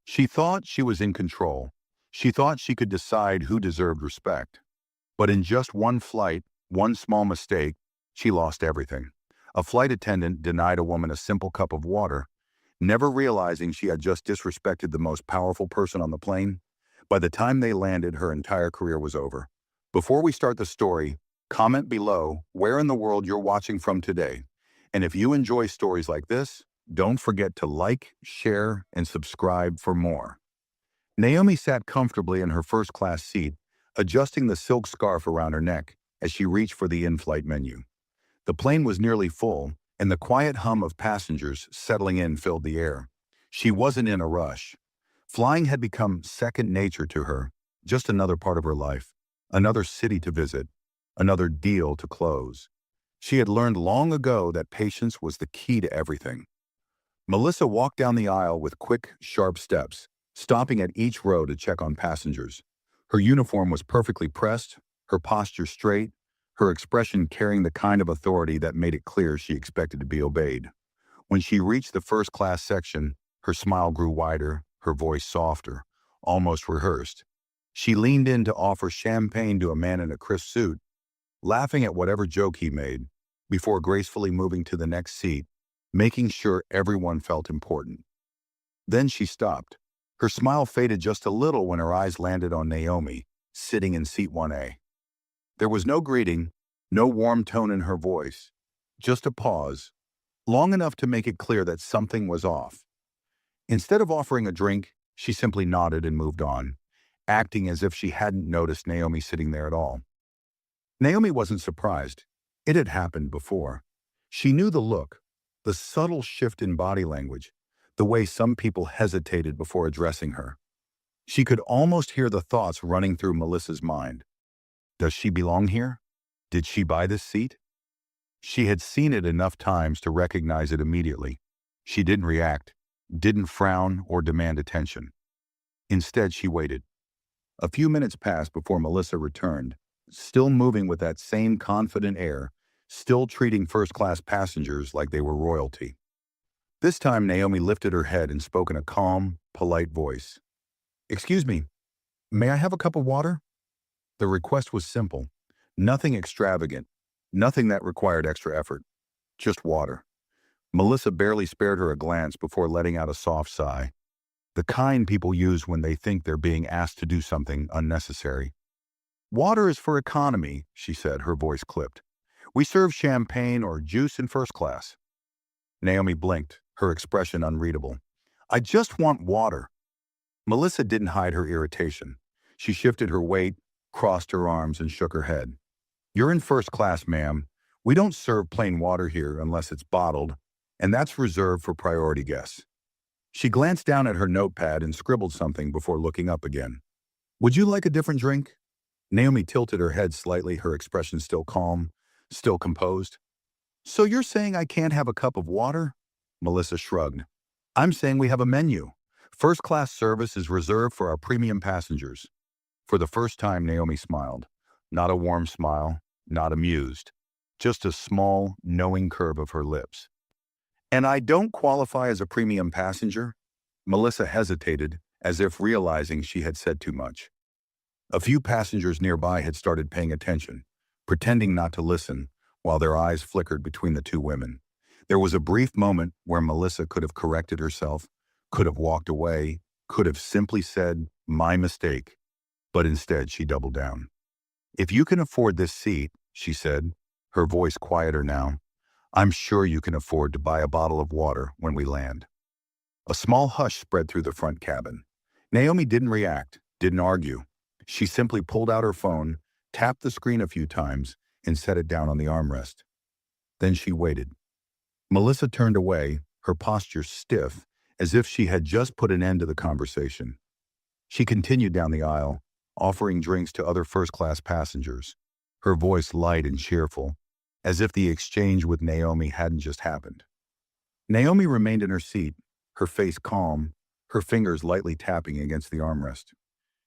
She thought she was in control. She thought she could decide who deserved respect. But in just one flight, one small mistake, she lost everything. A flight attendant denied a woman a simple cup of water, never realizing she had just disrespected the most powerful person on the plane. By the time they landed, her entire career was over. Before we start the story, comment below where in the world you're watching from today. And if you enjoy stories like this, don't forget to like, share, and subscribe for more. Naomi sat comfortably in her first-class seat, adjusting the silk scarf around her neck as she reached for the in-flight menu. The plane was nearly full, and the quiet hum of passengers settling in filled the air. She wasn't in a rush. Flying had become second nature to her, just another part of her life, another city to visit, another deal to close. She had learned long ago that patience was the key to everything. Melissa walked down the aisle with quick, sharp steps, stopping at each row to check on passengers. Her uniform was perfectly pressed, her posture straight, her expression carrying the kind of authority that made it clear she expected to be obeyed. When she reached the first-class section, her smile grew wider, her voice softer, almost rehearsed. She leaned in to offer champagne to a man in a crisp suit, laughing at whatever joke he made, before gracefully moving to the next seat, making sure everyone felt important. Then she stopped. Her smile faded just a little when her eyes landed on Naomi, sitting in seat 1A. There was no greeting, no warm tone in her voice, just a pause, long enough to make it clear that something was off. Instead of offering a drink, she simply nodded and moved on, acting as if she hadn't noticed Naomi sitting there at all. Naomi wasn't surprised. It had happened before. She knew the look, the subtle shift in body language, the way some people hesitated before addressing her. She could almost hear the thoughts running through Melissa's mind. Does she belong here? Did she buy this seat? She had seen it enough times to recognize it immediately. She didn't react, didn't frown or demand attention. Instead, she waited. A few minutes passed before Melissa returned, still moving with that same confident air, still treating first-class passengers like they were royalty. This time, Naomi lifted her head and spoke in a calm, polite voice. "Excuse me, may I have a cup of water?" The request was simple, nothing extravagant, nothing that required extra effort, just water. Melissa barely spared her a glance before letting out a soft sigh, the kind people use when they think they're being asked to do something unnecessary. "Water is for economy," she said, her voice clipped. "We serve champagne or juice in first class." Naomi blinked, her expression unreadable. "I just want water." Melissa didn't hide her irritation. She shifted her weight, crossed her arms, and shook her head. "You're in first class, ma'am. We don't serve plain water here unless it's bottled, and that's reserved for priority guests." She glanced down at her notepad and scribbled something before looking up again. "Would you like a different drink?" Naomi tilted her head slightly, her expression still calm, still composed. "So you're saying I can't have a cup of water?" Melissa shrugged. "I'm saying we have a menu. First-class service is reserved for our premium passengers." For the first time, Naomi smiled. Not a warm smile, not amused. Just a small, knowing curve of her lips. "And I don't qualify as a premium passenger?" Melissa hesitated, as if realizing she had said too much. A few passengers nearby had started paying attention, pretending not to listen, while their eyes flickered between the two women. There was a brief moment where Melissa could have corrected herself, could have walked away, could have simply said, "My mistake." But instead, she doubled down. "If you can afford this seat," she said, her voice quieter now, "I'm sure you can afford to buy a bottle of water when we land." A small hush spread through the front cabin. Naomi didn't react, didn't argue. She simply pulled out her phone, tapped the screen a few times, and set it down on the armrest. Then she waited. Melissa turned away, her posture stiff, as if she had just put an end to the conversation. She continued down the aisle, offering drinks to other first-class passengers, her voice light and cheerful, as if the exchange with Naomi hadn't just happened. Naomi remained in her seat, her face calm, her fingers lightly tapping against the armrest.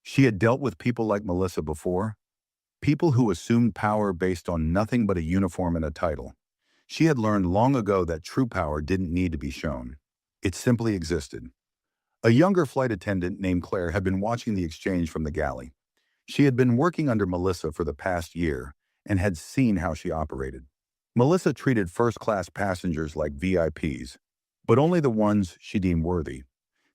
She had dealt with people like Melissa before, people who assumed power based on nothing but a uniform and a title. She had learned long ago that true power didn't need to be shown. It simply existed. A younger flight attendant named Claire had been watching the exchange from the galley. She had been working under Melissa for the past year and had seen how she operated. Melissa treated first-class passengers like VIPs, but only the ones she deemed worthy.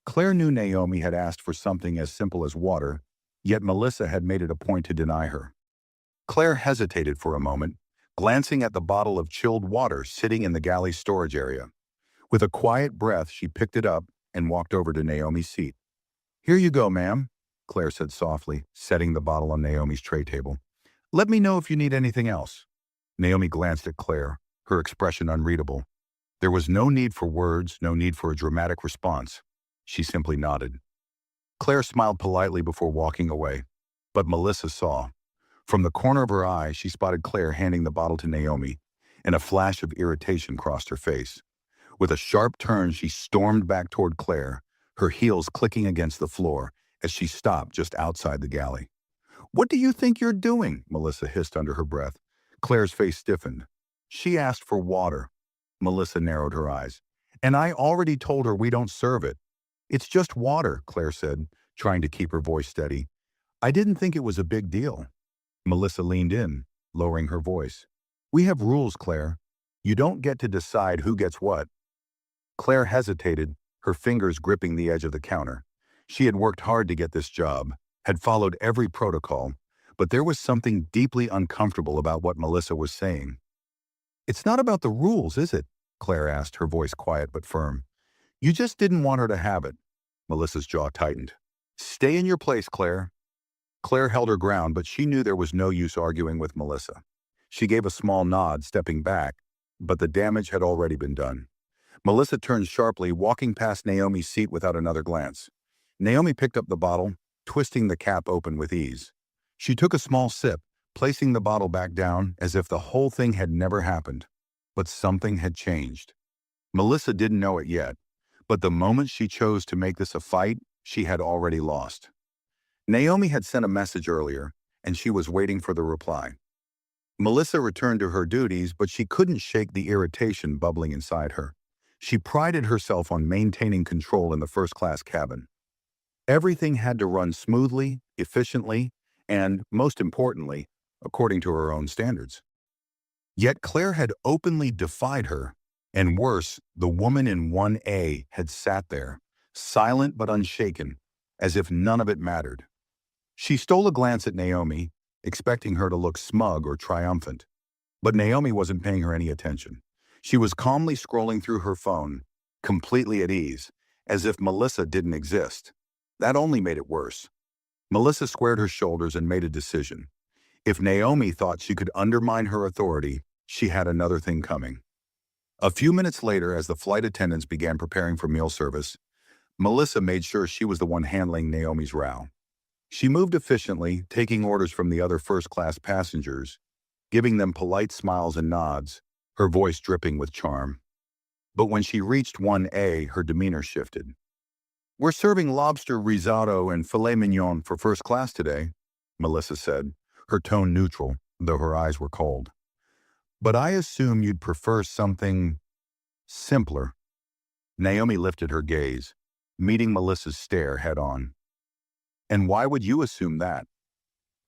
Claire knew Naomi had asked for something as simple as water, yet Melissa had made it a point to deny her. Claire hesitated for a moment, glancing at the bottle of chilled water sitting in the galley's storage area. With a quiet breath, she picked it up and walked over to Naomi's seat. "Here you go, ma'am," Claire said softly, setting the bottle on Naomi's tray table. "Let me know if you need anything else." Naomi glanced at Claire, her expression unreadable. There was no need for words, no need for a dramatic response. She simply nodded. Claire smiled politely before walking away, but Melissa saw. From the corner of her eye, she spotted Claire handing the bottle to Naomi, and a flash of irritation crossed her face. With a sharp turn, she stormed back toward Claire, her heels clicking against the floor as she stopped just outside the galley. "What do you think you're doing?" Melissa hissed under her breath. Claire's face stiffened. "She asked for water." Melissa narrowed her eyes. "And I already told her we don't serve it." "It's just water," Claire said, trying to keep her voice steady. "I didn't think it was a big deal." Melissa leaned in, lowering her voice. "We have rules, Claire. You don't get to decide who gets what." Claire hesitated, her fingers gripping the edge of the counter. She had worked hard to get this job, had followed every protocol, but there was something deeply uncomfortable about what Melissa was saying. "It's not about the rules, is it?" Claire asked, her voice quiet but firm. "You just didn't want her to have it." Melissa's jaw tightened. "Stay in your place, Claire." Claire held her ground, but she knew there was no use arguing with Melissa. She gave a small nod, stepping back, but the damage had already been done. Melissa turned sharply, walking past Naomi's seat without another glance. Naomi picked up the bottle, twisting the cap open with ease. She took a small sip, placing the bottle back down as if the whole thing had never happened. But something had changed. Melissa didn't know it yet, but the moment she chose to make this a fight, she had already lost. Naomi had sent a message earlier, and she was waiting for the reply. Melissa returned to her duties, but she couldn't shake the irritation bubbling inside her. She prided herself on maintaining control in the first-class cabin. Everything had to run smoothly, efficiently, and, most importantly, according to her own standards. Yet Claire had openly defied her, and worse, the woman in 1A had sat there, silent but unshaken, as if none of it mattered. She stole a glance at Naomi, expecting her to look smug or triumphant. But Naomi wasn't paying her any attention. She was calmly scrolling through her phone, completely at ease, as if Melissa didn't exist. That only made it worse. Melissa squared her shoulders and made a decision. If Naomi thought she could undermine her authority, she had another thing coming. A few minutes later, as the flight attendants began preparing for meal service, Melissa made sure she was the one handling Naomi's row. She moved efficiently, taking orders from the other first-class passengers, giving them polite smiles and nods, her voice dripping with charm. But when she reached 1A, her demeanor shifted. "We're serving lobster risotto and filet mignon for first class today," Melissa said, her tone neutral, though her eyes were cold. "But I assume you'd prefer something simpler." Naomi lifted her gaze, meeting Melissa's stare head-on. "And why would you assume that?"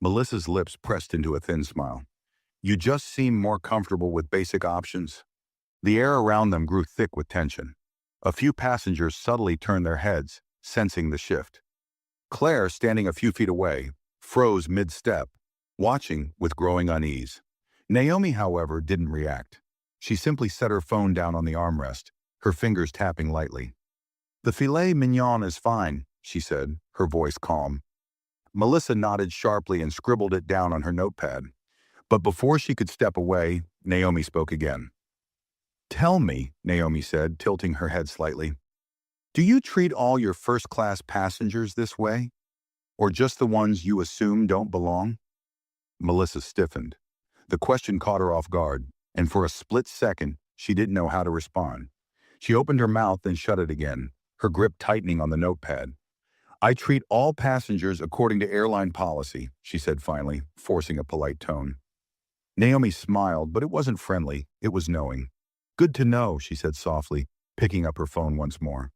Melissa's lips pressed into a thin smile. "You just seem more comfortable with basic options." The air around them grew thick with tension. A few passengers subtly turned their heads, sensing the shift. Claire, standing a few feet away, froze mid-step, watching with growing unease. Naomi, however, didn't react. She simply set her phone down on the armrest, her fingers tapping lightly. "The filet mignon is fine," she said, her voice calm. Melissa nodded sharply and scribbled it down on her notepad. But before she could step away, Naomi spoke again. "Tell me," Naomi said, tilting her head slightly, "do you treat all your first-class passengers this way? Or just the ones you assume don't belong?" Melissa stiffened. The question caught her off guard, and for a split second, she didn't know how to respond. She opened her mouth and shut it again, her grip tightening on the notepad. "I treat all passengers according to airline policy," she said finally, forcing a polite tone. Naomi smiled, but it wasn't friendly, it was knowing. "Good to know," she said softly, picking up her phone once more.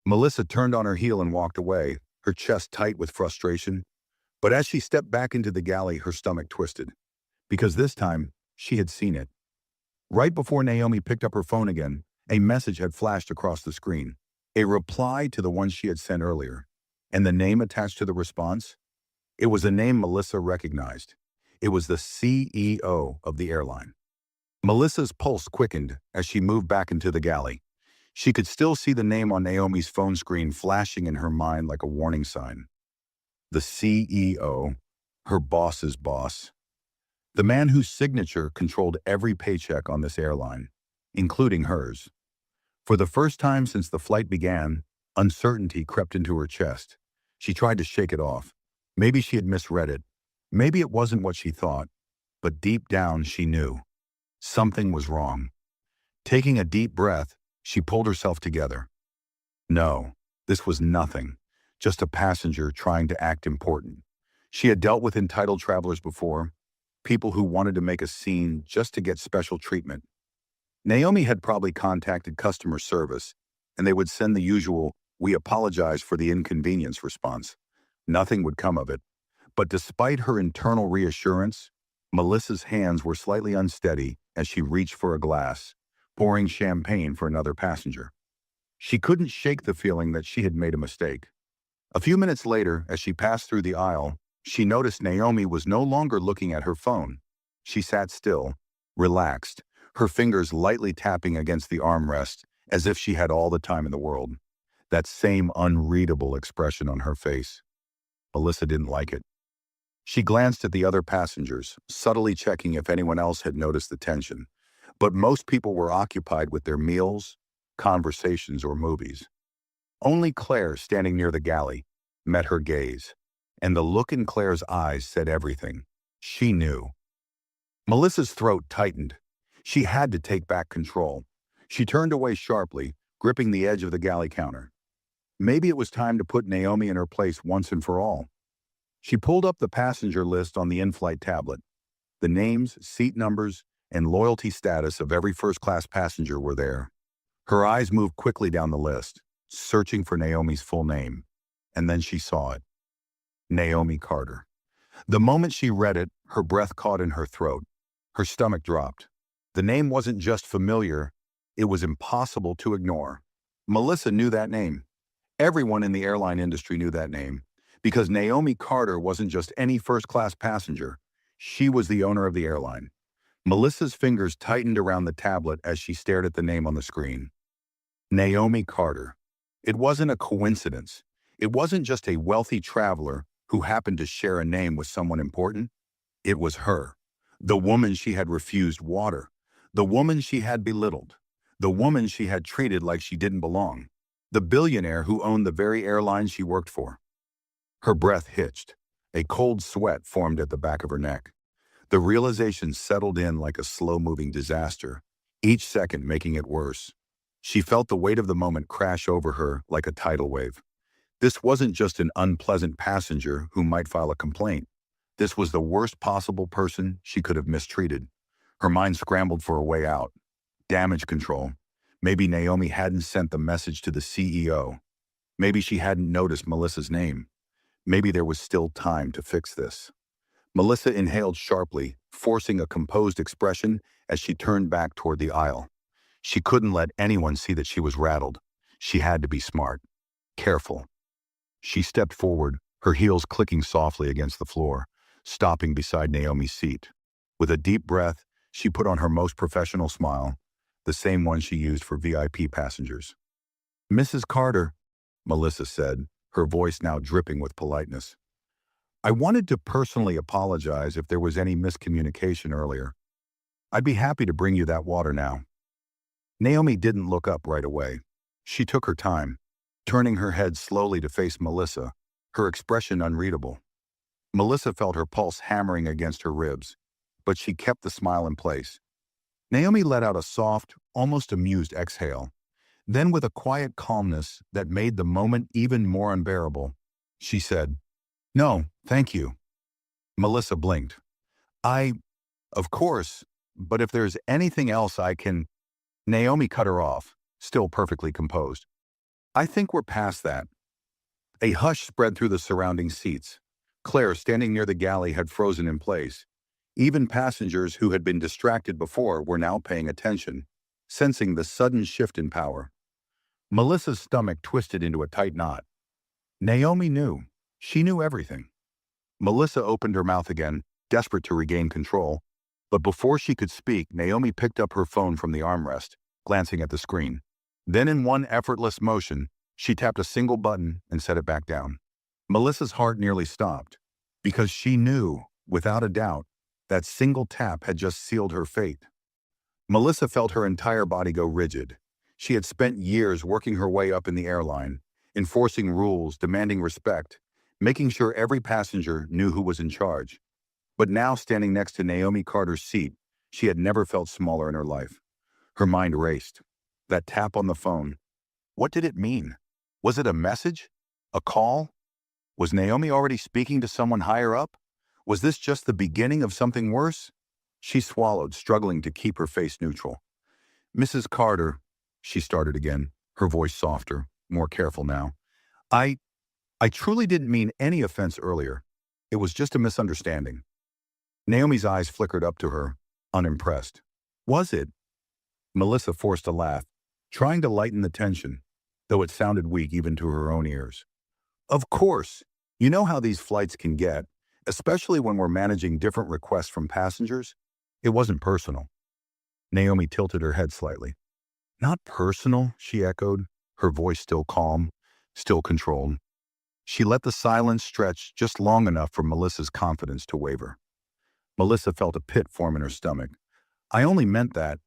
Melissa turned on her heel and walked away, her chest tight with frustration. But as she stepped back into the galley, her stomach twisted. Because this time, she had seen it. Right before Naomi picked up her phone again, a message had flashed across the screen. A reply to the one she had sent earlier. And the name attached to the response? It was a name Melissa recognized. It was the CEO of the airline. Melissa's pulse quickened as she moved back into the galley. She could still see the name on Naomi's phone screen flashing in her mind like a warning sign. The CEO, her boss's boss. The man whose signature controlled every paycheck on this airline, including hers. For the first time since the flight began, uncertainty crept into her chest. She tried to shake it off. Maybe she had misread it. Maybe it wasn't what she thought. But deep down, she knew. Something was wrong. Taking a deep breath, she pulled herself together. No, this was nothing. Just a passenger trying to act important. She had dealt with entitled travelers before, people who wanted to make a scene just to get special treatment. Naomi had probably contacted customer service, and they would send the usual, "We apologize for the inconvenience" response. Nothing would come of it. But despite her internal reassurance, Melissa's hands were slightly unsteady as she reached for a glass, pouring champagne for another passenger. She couldn't shake the feeling that she had made a mistake. A few minutes later, as she passed through the aisle, she noticed Naomi was no longer looking at her phone. She sat still, relaxed, her fingers lightly tapping against the armrest, as if she had all the time in the world. That same unreadable expression on her face. Melissa didn't like it. She glanced at the other passengers, subtly checking if anyone else had noticed the tension. But most people were occupied with their meals, conversations, or movies. Only Claire, standing near the galley, met her gaze. And the look in Claire's eyes said everything. She knew. Melissa's throat tightened. She had to take back control. She turned away sharply, gripping the edge of the galley counter. Maybe it was time to put Naomi in her place once and for all. She pulled up the passenger list on the in-flight tablet. The names, seat numbers, and loyalty status of every first-class passenger were there. Her eyes moved quickly down the list, searching for Naomi's full name. And then she saw it. Naomi Carter. The moment she read it, her breath caught in her throat. Her stomach dropped. The name wasn't just familiar, it was impossible to ignore. Melissa knew that name. Everyone in the airline industry knew that name. Because Naomi Carter wasn't just any first-class passenger. She was the owner of the airline. Melissa's fingers tightened around the tablet as she stared at the name on the screen. Naomi Carter. It wasn't a coincidence. It wasn't just a wealthy traveler who happened to share a name with someone important. It was her. The woman she had refused water. The woman she had belittled. The woman she had treated like she didn't belong. The billionaire who owned the very airline she worked for. Her breath hitched. A cold sweat formed at the back of her neck. The realization settled in like a slow-moving disaster, each second making it worse. She felt the weight of the moment crash over her like a tidal wave. This wasn't just an unpleasant passenger who might file a complaint. This was the worst possible person she could have mistreated. Her mind scrambled for a way out. Damage control. Maybe Naomi hadn't sent the message to the CEO. Maybe she hadn't noticed Melissa's name. Maybe there was still time to fix this. Melissa inhaled sharply, forcing a composed expression as she turned back toward the aisle. She couldn't let anyone see that she was rattled. She had to be smart. Careful. She stepped forward, her heels clicking softly against the floor, stopping beside Naomi's seat. With a deep breath, she put on her most professional smile, the same one she used for VIP passengers. "Mrs. Carter," Melissa said, her voice now dripping with politeness. "I wanted to personally apologize if there was any miscommunication earlier. I'd be happy to bring you that water now." Naomi didn't look up right away. She took her time, turning her head slowly to face Melissa, her expression unreadable. Melissa felt her pulse hammering against her ribs, but she kept the smile in place. Naomi let out a soft, almost amused exhale. Then, with a quiet calmness that made the moment even more unbearable, she said, "No, thank you." Melissa blinked. Of course, but if there's anything else I can—" Naomi cut her off, still perfectly composed. I think we're past that. A hush spread through the surrounding seats. Claire, standing near the galley, had frozen in place. Even passengers who had been distracted before were now paying attention, sensing the sudden shift in power. Melissa's stomach twisted into a tight knot. Naomi knew. She knew everything. Melissa opened her mouth again, desperate to regain control. But before she could speak, Naomi picked up her phone from the armrest, glancing at the screen. Then in one effortless motion, she tapped a single button and set it back down. Melissa's heart nearly stopped, because she knew, without a doubt, that single tap had just sealed her fate. Melissa felt her entire body go rigid. She had spent years working her way up in the airline, enforcing rules, demanding respect, making sure every passenger knew who was in charge. But now, standing next to Naomi Carter's seat, she had never felt smaller in her life. Her mind raced. That tap on the phone. What did it mean? Was it a message? A call? Was Naomi already speaking to someone higher up? Was this just the beginning of something worse? She swallowed, struggling to keep her face neutral. "Mrs. Carter," she started again, her voice softer, more careful now. I truly didn't mean any offense earlier. It was just a misunderstanding." Naomi's eyes flickered up to her, unimpressed. "Was it?" Melissa forced a laugh, trying to lighten the tension, though it sounded weak even to her own ears. "Of course. You know how these flights can get, especially when we're managing different requests from passengers. It wasn't personal." Naomi tilted her head slightly. "Not personal," she echoed, her voice still calm, still controlled. She let the silence stretch just long enough for Melissa's confidence to waver. Melissa felt a pit form in her stomach. "I only meant that—"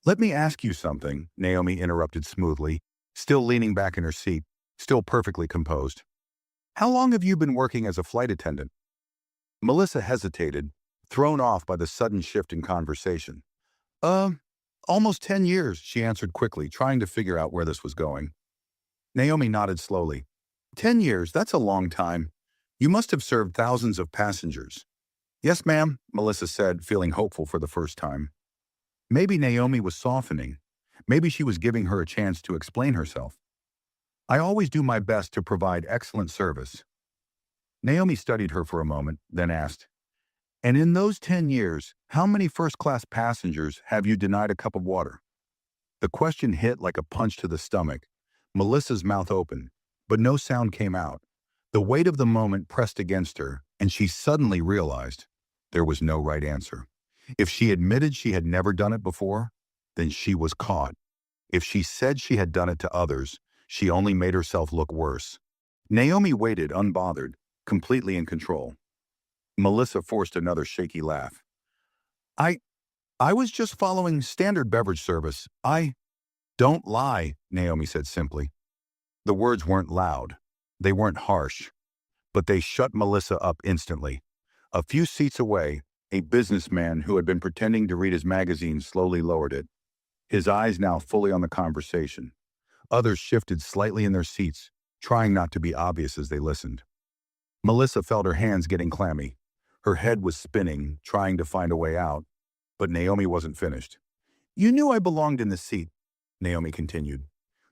"Let me ask you something," Naomi interrupted smoothly, still leaning back in her seat, still perfectly composed. "How long have you been working as a flight attendant?" Melissa hesitated, thrown off by the sudden shift in conversation. Almost 10 years, she answered quickly, trying to figure out where this was going. Naomi nodded slowly. 10 years, that's a long time. You must have served thousands of passengers." "Yes, ma'am," Melissa said, feeling hopeful for the first time. Maybe Naomi was softening. Maybe she was giving her a chance to explain herself. "I always do my best to provide excellent service." Naomi studied her for a moment, then asked, "And in those 10 years, how many first-class passengers have you denied a cup of water?" The question hit like a punch to the stomach. Melissa's mouth opened, but no sound came out. The weight of the moment pressed against her, and she suddenly realized there was no right answer. If she admitted she had never done it before, then she was caught. If she said she had done it to others, she only made herself look worse. Naomi waited, unbothered, completely in control. Melissa forced another shaky laugh. I was just following standard beverage service. Don't lie," Naomi said simply. The words weren't loud. They weren't harsh. But they shut Melissa up instantly. A few seats away, a businessman who had been pretending to read his magazine slowly lowered it, his eyes now fully on the conversation. Others shifted slightly in their seats, trying not to be obvious as they listened. Melissa felt her hands getting clammy. Her head was spinning, trying to find a way out, but Naomi wasn't finished. "You knew I belonged in this seat," Naomi continued.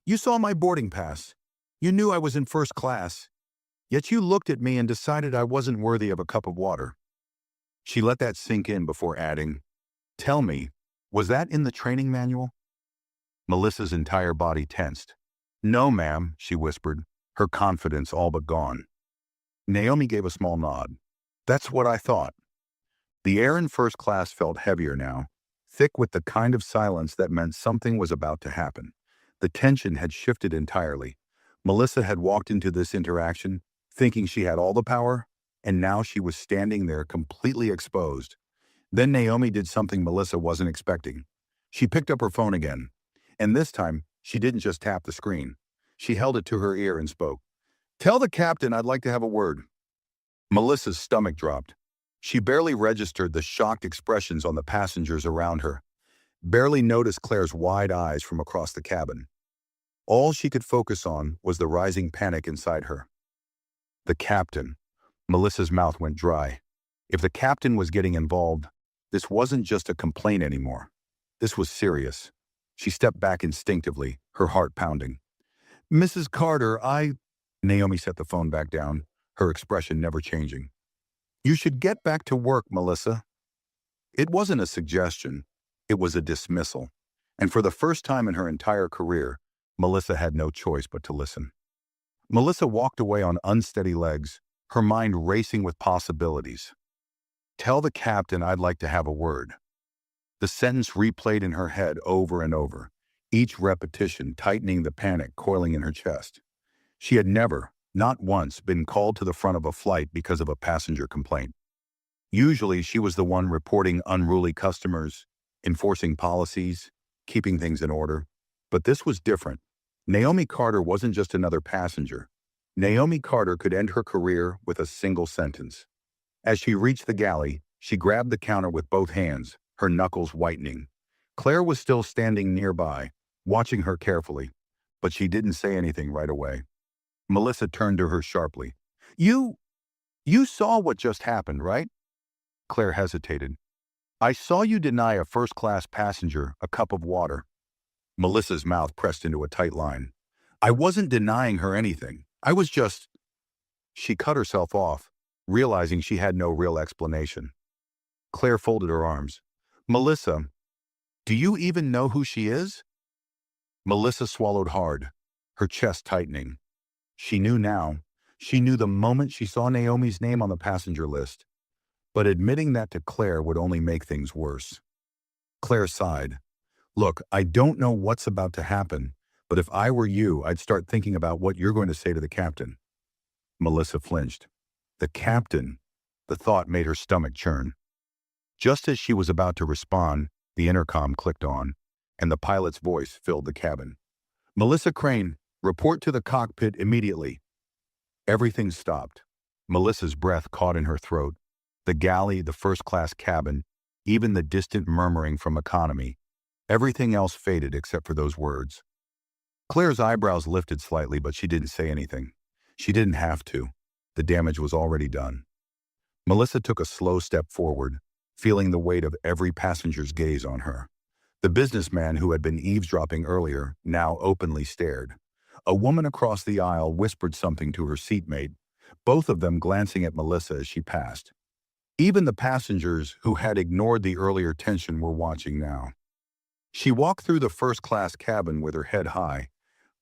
"You saw my boarding pass. You knew I was in first class. Yet you looked at me and decided I wasn't worthy of a cup of water." She let that sink in before adding, "Tell me, was that in the training manual?" Melissa's entire body tensed. "No, ma'am," she whispered, her confidence all but gone. Naomi gave a small nod. "That's what I thought." The air in first class felt heavier now, thick with the kind of silence that meant something was about to happen. The tension had shifted entirely. Melissa had walked into this interaction thinking she had all the power, and now she was standing there completely exposed. Then Naomi did something Melissa wasn't expecting. She picked up her phone again, and this time she didn't just tap the screen. She held it to her ear and spoke. "Tell the captain I'd like to have a word." Melissa's stomach dropped. She barely registered the shocked expressions on the passengers around her, barely noticed Claire's wide eyes from across the cabin. All she could focus on was the rising panic inside her. The captain. Melissa's mouth went dry. If the captain was getting involved, this wasn't just a complaint anymore. This was serious. She stepped back instinctively, her heart pounding. Mrs. Carter, Naomi set the phone back down, her expression never changing. You should get back to work, Melissa. It wasn't a suggestion. It was a dismissal. And for the first time in her entire career, Melissa had no choice but to listen. Melissa walked away on unsteady legs, her mind racing with possibilities. Tell the captain I'd like to have a word. The sentence replayed in her head over and over, each repetition tightening the panic coiling in her chest. She had never, not once, been called to the front of a flight because of a passenger complaint. Usually, she was the one reporting unruly customers, enforcing policies, keeping things in order. But this was different. Naomi Carter wasn't just another passenger. Naomi Carter could end her career with a single sentence. As she reached the galley, she grabbed the counter with both hands, her knuckles whitening. Claire was still standing nearby, watching her carefully, but she didn't say anything right away. Melissa turned to her sharply. You saw what just happened, right? Claire hesitated. I saw you deny a first-class passenger a cup of water. Melissa's mouth pressed into a tight line. I wasn't denying her anything. I was just... She cut herself off, realizing she had no real explanation. Claire folded her arms. Melissa, do you even know who she is? Melissa swallowed hard, her chest tightening. She knew now. She knew the moment she saw Naomi's name on the passenger list. But admitting that to Claire would only make things worse. Claire sighed. Look, I don't know what's about to happen, but if I were you, I'd start thinking about what you're going to say to the captain. Melissa flinched. The captain. The thought made her stomach churn. Just as she was about to respond, the intercom clicked on, and the pilot's voice filled the cabin. Melissa Crane, report to the cockpit immediately. Everything stopped. Melissa's breath caught in her throat. The galley, the first-class cabin, even the distant murmuring from economy. Everything else faded except for those words. Claire's eyebrows lifted slightly, but she didn't say anything. She didn't have to. The damage was already done. Melissa took a slow step forward, feeling the weight of every passenger's gaze on her. The businessman who had been eavesdropping earlier now openly stared. A woman across the aisle whispered something to her seatmate, both of them glancing at Melissa as she passed. Even the passengers who had ignored the earlier tension were watching now. She walked through the first-class cabin with her head high,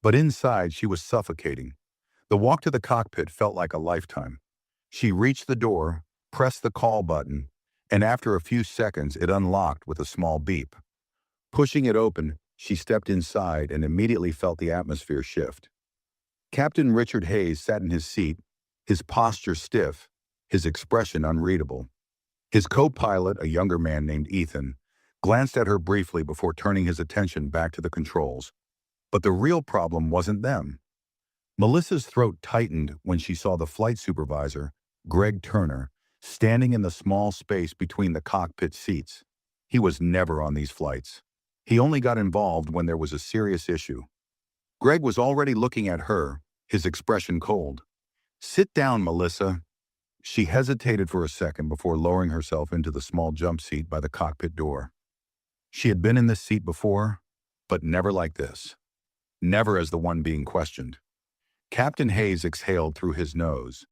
but inside she was suffocating. The walk to the cockpit felt like a lifetime. She reached the door, pressed the call button, and after a few seconds it unlocked with a small beep. Pushing it open, she stepped inside and immediately felt the atmosphere shift. Captain Richard Hayes sat in his seat, his posture stiff, his expression unreadable. His co-pilot, a younger man named Ethan, glanced at her briefly before turning his attention back to the controls. But the real problem wasn't them. Melissa's throat tightened when she saw the flight supervisor, Greg Turner, standing in the small space between the cockpit seats. He was never on these flights. He only got involved when there was a serious issue. Greg was already looking at her, his expression cold. Sit down, Melissa. She hesitated for a second before lowering herself into the small jump seat by the cockpit door. She had been in this seat before, but never like this. Never as the one being questioned. Captain Hayes exhaled through his nose,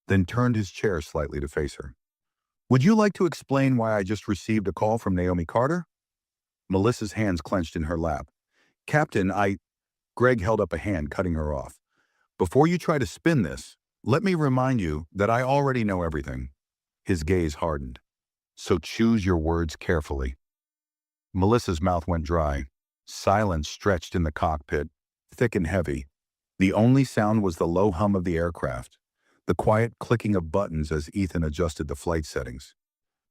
then turned his chair slightly to face her. Would you like to explain why I just received a call from Naomi Carter? Melissa's hands clenched in her lap. Captain, Greg held up a hand, cutting her off. Before you try to spin this, let me remind you that I already know everything. His gaze hardened. So choose your words carefully. Melissa's mouth went dry. Silence stretched in the cockpit, thick and heavy. The only sound was the low hum of the aircraft, the quiet clicking of buttons as Ethan adjusted the flight settings.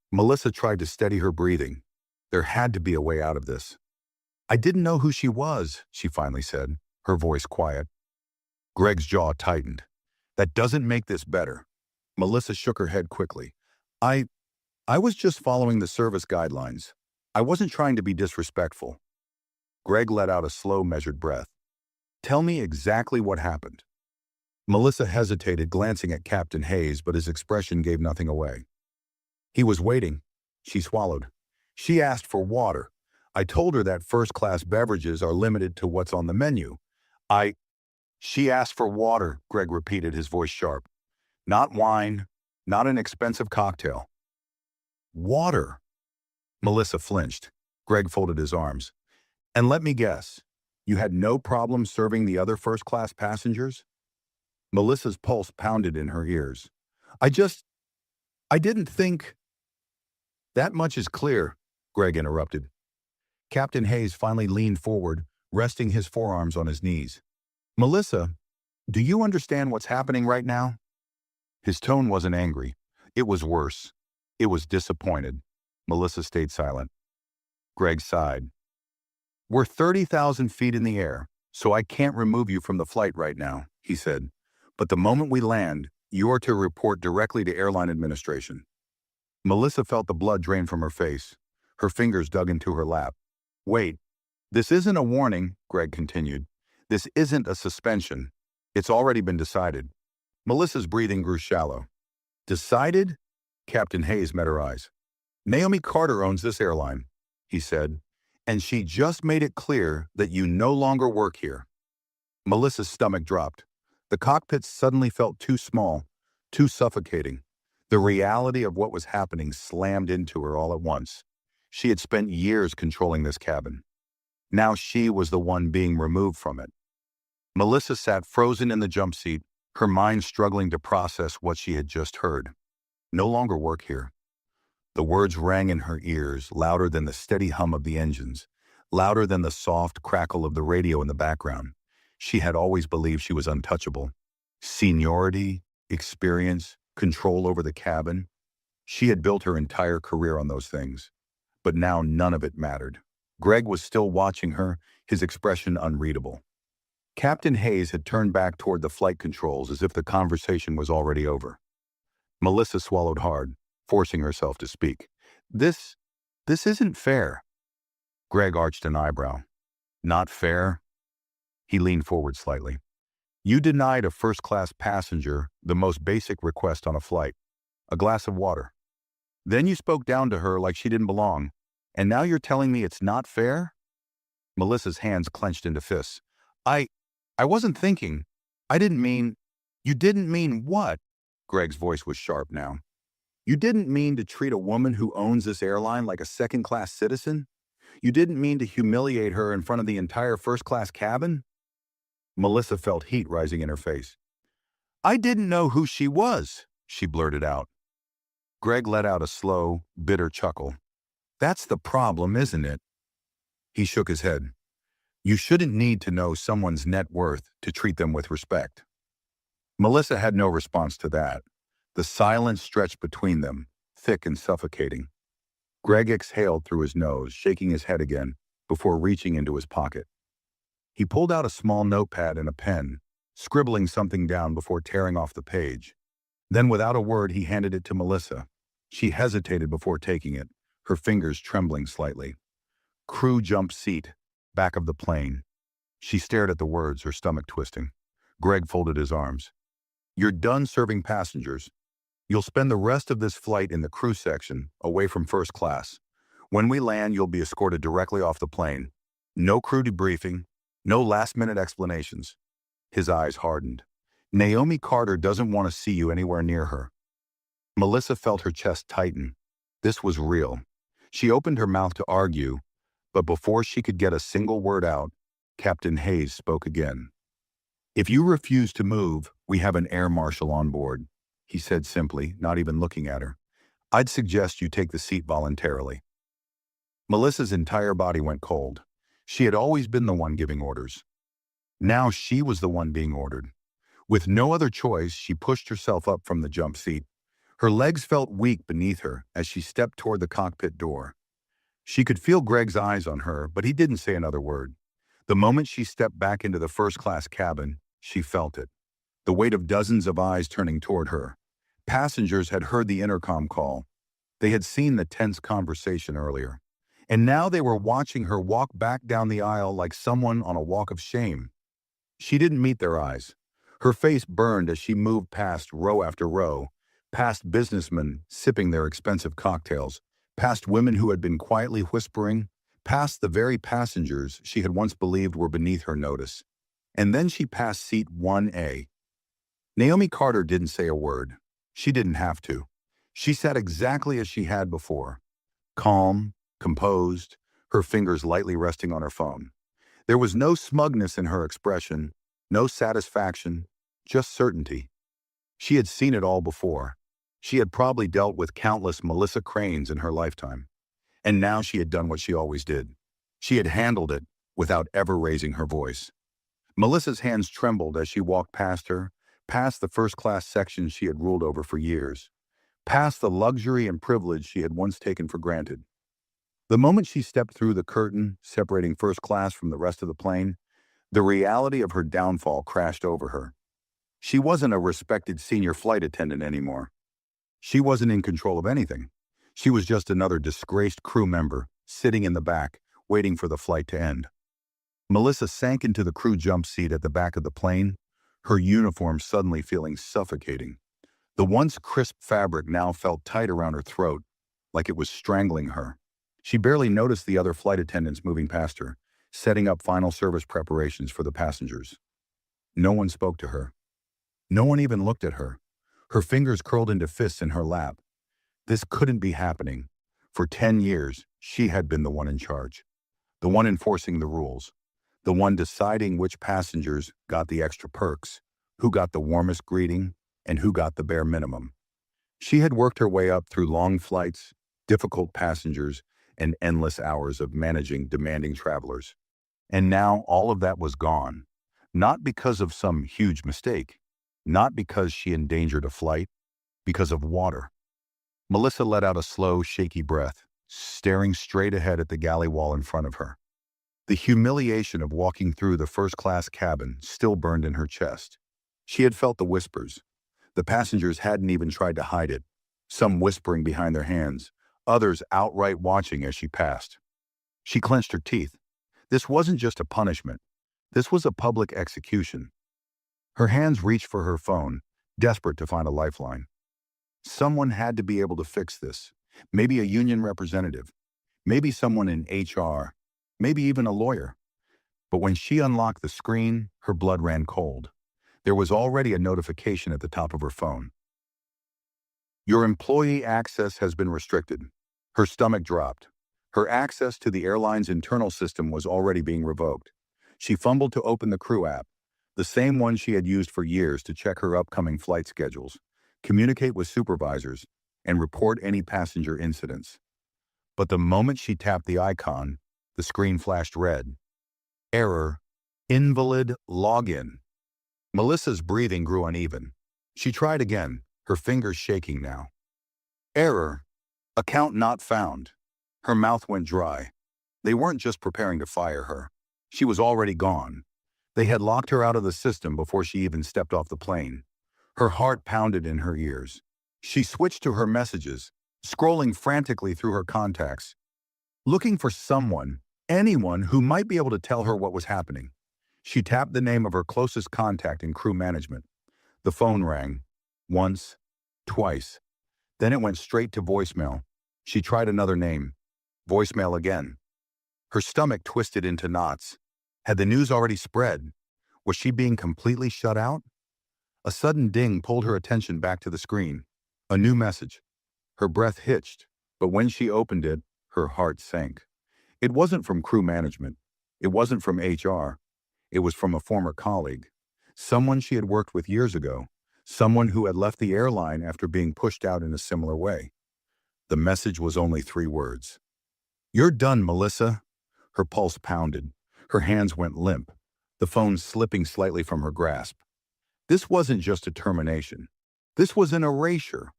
Melissa tried to steady her breathing. There had to be a way out of this. I didn't know who she was, she finally said, her voice quiet. Greg's jaw tightened. That doesn't make this better. Melissa shook her head quickly. I was just following the service guidelines. I wasn't trying to be disrespectful. Greg let out a slow, measured breath. Tell me exactly what happened. Melissa hesitated, glancing at Captain Hayes, but his expression gave nothing away. He was waiting. She swallowed. She asked for water. I told her that first-class beverages are limited to what's on the menu. She asked for water, Greg repeated, his voice sharp. Not wine, not an expensive cocktail. Water. Melissa flinched. Greg folded his arms. And let me guess, you had no problem serving the other first-class passengers? Melissa's pulse pounded in her ears. I didn't think. That much is clear, Greg interrupted. Captain Hayes finally leaned forward, resting his forearms on his knees. Melissa, do you understand what's happening right now? His tone wasn't angry. It was worse. It was disappointed. Melissa stayed silent. Greg sighed. We're 30,000 feet in the air, so I can't remove you from the flight right now, he said. But the moment we land, you're to report directly to Airline Administration. Melissa felt the blood drain from her face. Her fingers dug into her lap. Wait, this isn't a warning, Greg continued. This isn't a suspension. It's already been decided. Melissa's breathing grew shallow. Decided? Captain Hayes met her eyes. Naomi Carter owns this airline, he said, and she just made it clear that you no longer work here. Melissa's stomach dropped. The cockpit suddenly felt too small, too suffocating. The reality of what was happening slammed into her all at once. She had spent years controlling this cabin. Now she was the one being removed from it. Melissa sat frozen in the jump seat, her mind struggling to process what she had just heard. No longer work here. The words rang in her ears, louder than the steady hum of the engines, louder than the soft crackle of the radio in the background. She had always believed she was untouchable. Seniority, experience, control over the cabin. She had built her entire career on those things. But now none of it mattered. Greg was still watching her, his expression unreadable. Captain Hayes had turned back toward the flight controls as if the conversation was already over. Melissa swallowed hard, forcing herself to speak. This isn't fair. Greg arched an eyebrow. Not fair? He leaned forward slightly. You denied a first-class passenger the most basic request on a flight, a glass of water. Then you spoke down to her like she didn't belong, and now you're telling me it's not fair? Melissa's hands clenched into fists. I wasn't thinking. I didn't mean. You didn't mean what? Greg's voice was sharp now. You didn't mean to treat a woman who owns this airline like a second-class citizen? You didn't mean to humiliate her in front of the entire first-class cabin? Melissa felt heat rising in her face. I didn't know who she was, she blurted out. Greg let out a slow, bitter chuckle. That's the problem, isn't it? He shook his head. You shouldn't need to know someone's net worth to treat them with respect. Melissa had no response to that. The silence stretched between them, thick and suffocating. Greg exhaled through his nose, shaking his head again, before reaching into his pocket. He pulled out a small notepad and a pen, scribbling something down before tearing off the page. Then, without a word, he handed it to Melissa. She hesitated before taking it, her fingers trembling slightly. Crew jump seat, back of the plane. She stared at the words, her stomach twisting. Greg folded his arms. You're done serving passengers. You'll spend the rest of this flight in the crew section, away from first class. When we land, you'll be escorted directly off the plane. No crew debriefing, no last-minute explanations. His eyes hardened. Naomi Carter doesn't want to see you anywhere near her. Melissa felt her chest tighten. This was real. She opened her mouth to argue, but before she could get a single word out, Captain Hayes spoke again. If you refuse to move, we have an air marshal on board, he said simply, not even looking at her. I'd suggest you take the seat voluntarily. Melissa's entire body went cold. She had always been the one giving orders. Now she was the one being ordered. With no other choice, she pushed herself up from the jump seat. Her legs felt weak beneath her as she stepped toward the cockpit door. She could feel Greg's eyes on her, but he didn't say another word. The moment she stepped back into the first-class cabin, she felt it. The weight of dozens of eyes turning toward her. Passengers had heard the intercom call. They had seen the tense conversation earlier. And now they were watching her walk back down the aisle like someone on a walk of shame. She didn't meet their eyes. Her face burned as she moved past row after row, past businessmen sipping their expensive cocktails, past women who had been quietly whispering, past the very passengers she had once believed were beneath her notice. And then she passed seat 1A. Naomi Carter didn't say a word. She didn't have to. She sat exactly as she had before, calm, composed, her fingers lightly resting on her phone. There was no smugness in her expression, no satisfaction, just certainty. She had seen it all before. She had probably dealt with countless Melissa Cranes in her lifetime. And now she had done what she always did. She had handled it without ever raising her voice. Melissa's hands trembled as she walked past her, past the first-class section she had ruled over for years, past the luxury and privilege she had once taken for granted. The moment she stepped through the curtain separating first class from the rest of the plane, the reality of her downfall crashed over her. She wasn't a respected senior flight attendant anymore. She wasn't in control of anything. She was just another disgraced crew member, sitting in the back, waiting for the flight to end. Melissa sank into the crew jump seat at the back of the plane, her uniform suddenly feeling suffocating. The once crisp fabric now felt tight around her throat, like it was strangling her. She barely noticed the other flight attendants moving past her, setting up final service preparations for the passengers. No one spoke to her. No one even looked at her. Her fingers curled into fists in her lap. This couldn't be happening. For 10 years, she had been the one in charge, the one enforcing the rules, the one deciding which passengers got the extra perks, who got the warmest greeting, and who got the bare minimum. She had worked her way up through long flights, difficult passengers, and endless hours of managing demanding travelers. And now all of that was gone, not because of some huge mistake, not because she endangered a flight, because of water. Melissa let out a slow, shaky breath, staring straight ahead at the galley wall in front of her. The humiliation of walking through the first-class cabin still burned in her chest. She had felt the whispers. The passengers hadn't even tried to hide it, some whispering behind their hands, others outright watching as she passed. She clenched her teeth. This wasn't just a punishment. This was a public execution. Her hands reached for her phone, desperate to find a lifeline. Someone had to be able to fix this. Maybe a union representative. Maybe someone in HR. Maybe even a lawyer. But when she unlocked the screen, her blood ran cold. There was already a notification at the top of her phone. Your employee access has been restricted. Her stomach dropped. Her access to the airline's internal system was already being revoked. She fumbled to open the crew app, the same one she had used for years to check her upcoming flight schedules, communicate with supervisors, and report any passenger incidents. But the moment she tapped the icon, the screen flashed red. Error. Invalid login. Melissa's breathing grew uneven. She tried again, her fingers shaking now. Error. Account not found. Her mouth went dry. They weren't just preparing to fire her. She was already gone. They had locked her out of the system before she even stepped off the plane. Her heart pounded in her ears. She switched to her messages, scrolling frantically through her contacts, looking for someone, anyone who might be able to tell her what was happening. She tapped the name of her closest contact in crew management. The phone rang. Once, twice. Then it went straight to voicemail. She tried another name. Voicemail again. Her stomach twisted into knots. Had the news already spread? Was she being completely shut out? A sudden ding pulled her attention back to the screen. A new message. Her breath hitched, but when she opened it, her heart sank. It wasn't from crew management. It wasn't from HR. It was from a former colleague. Someone she had worked with years ago. Someone who had left the airline after being pushed out in a similar way. The message was only 3 words. You're done, Melissa. Her pulse pounded. Her hands went limp, the phone slipping slightly from her grasp. This wasn't just a termination. This was an erasure.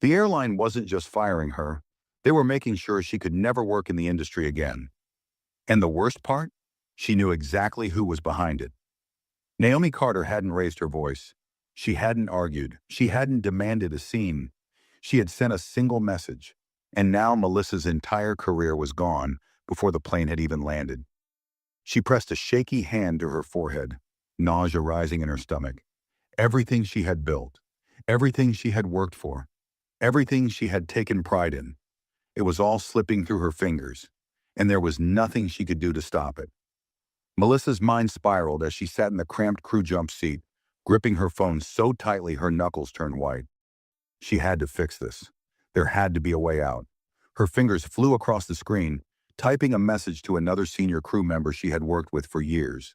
The airline wasn't just firing her. They were making sure she could never work in the industry again. And the worst part? She knew exactly who was behind it. Naomi Carter hadn't raised her voice. She hadn't argued. She hadn't demanded a scene. She had sent a single message. And now Melissa's entire career was gone before the plane had even landed. She pressed a shaky hand to her forehead, nausea rising in her stomach. Everything she had built, everything she had worked for, everything she had taken pride in, it was all slipping through her fingers, and there was nothing she could do to stop it. Melissa's mind spiraled as she sat in the cramped crew jump seat, gripping her phone so tightly her knuckles turned white. She had to fix this. There had to be a way out. Her fingers flew across the screen, typing a message to another senior crew member she had worked with for years.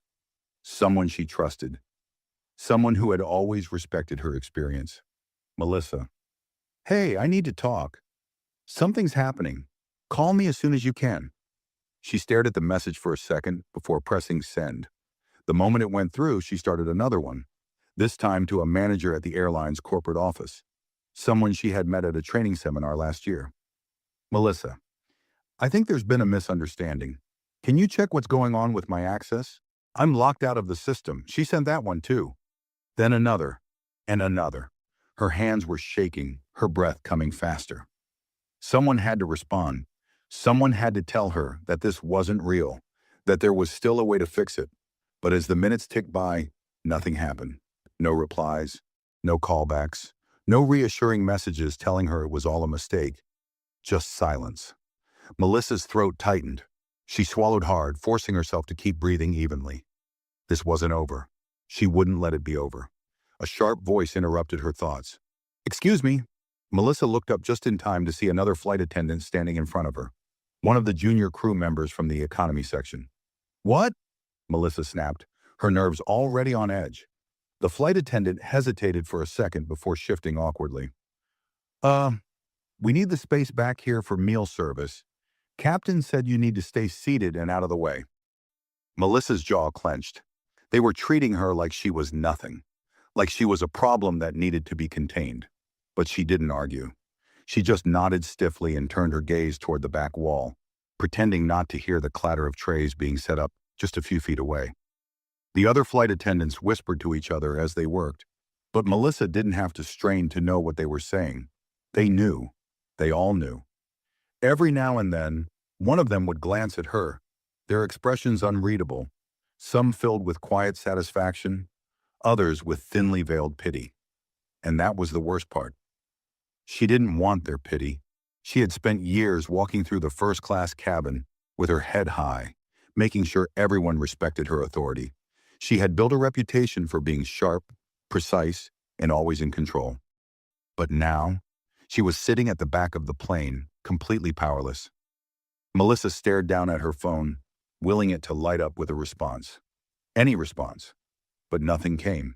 Someone she trusted. Someone who had always respected her experience. Melissa. Hey, I need to talk. Something's happening. Call me as soon as you can. She stared at the message for a second before pressing send. The moment it went through, she started another one, this time to a manager at the airline's corporate office, someone she had met at a training seminar last year. Melissa, I think there's been a misunderstanding. Can you check what's going on with my access? I'm locked out of the system. She sent that one too. Then another, and another. Her hands were shaking, her breath coming faster. Someone had to respond. Someone had to tell her that this wasn't real, that there was still a way to fix it. But as the minutes ticked by, nothing happened. No replies, no callbacks, no reassuring messages telling her it was all a mistake. Just silence. Melissa's throat tightened. She swallowed hard, forcing herself to keep breathing evenly. This wasn't over. She wouldn't let it be over. A sharp voice interrupted her thoughts. Excuse me. Melissa looked up just in time to see another flight attendant standing in front of her, one of the junior crew members from the economy section. What? Melissa snapped, her nerves already on edge. The flight attendant hesitated for a second before shifting awkwardly. We need the space back here for meal service. Captain said you need to stay seated and out of the way. Melissa's jaw clenched. They were treating her like she was nothing, like she was a problem that needed to be contained. But she didn't argue. She just nodded stiffly and turned her gaze toward the back wall, pretending not to hear the clatter of trays being set up just a few feet away. The other flight attendants whispered to each other as they worked, but Melissa didn't have to strain to know what they were saying. They knew. They all knew. Every now and then, one of them would glance at her, their expressions unreadable, some filled with quiet satisfaction, others with thinly veiled pity. And that was the worst part. She didn't want their pity. She had spent years walking through the first-class cabin with her head high, making sure everyone respected her authority. She had built a reputation for being sharp, precise, and always in control. But now, she was sitting at the back of the plane, completely powerless. Melissa stared down at her phone, willing it to light up with a response. Any response. But nothing came.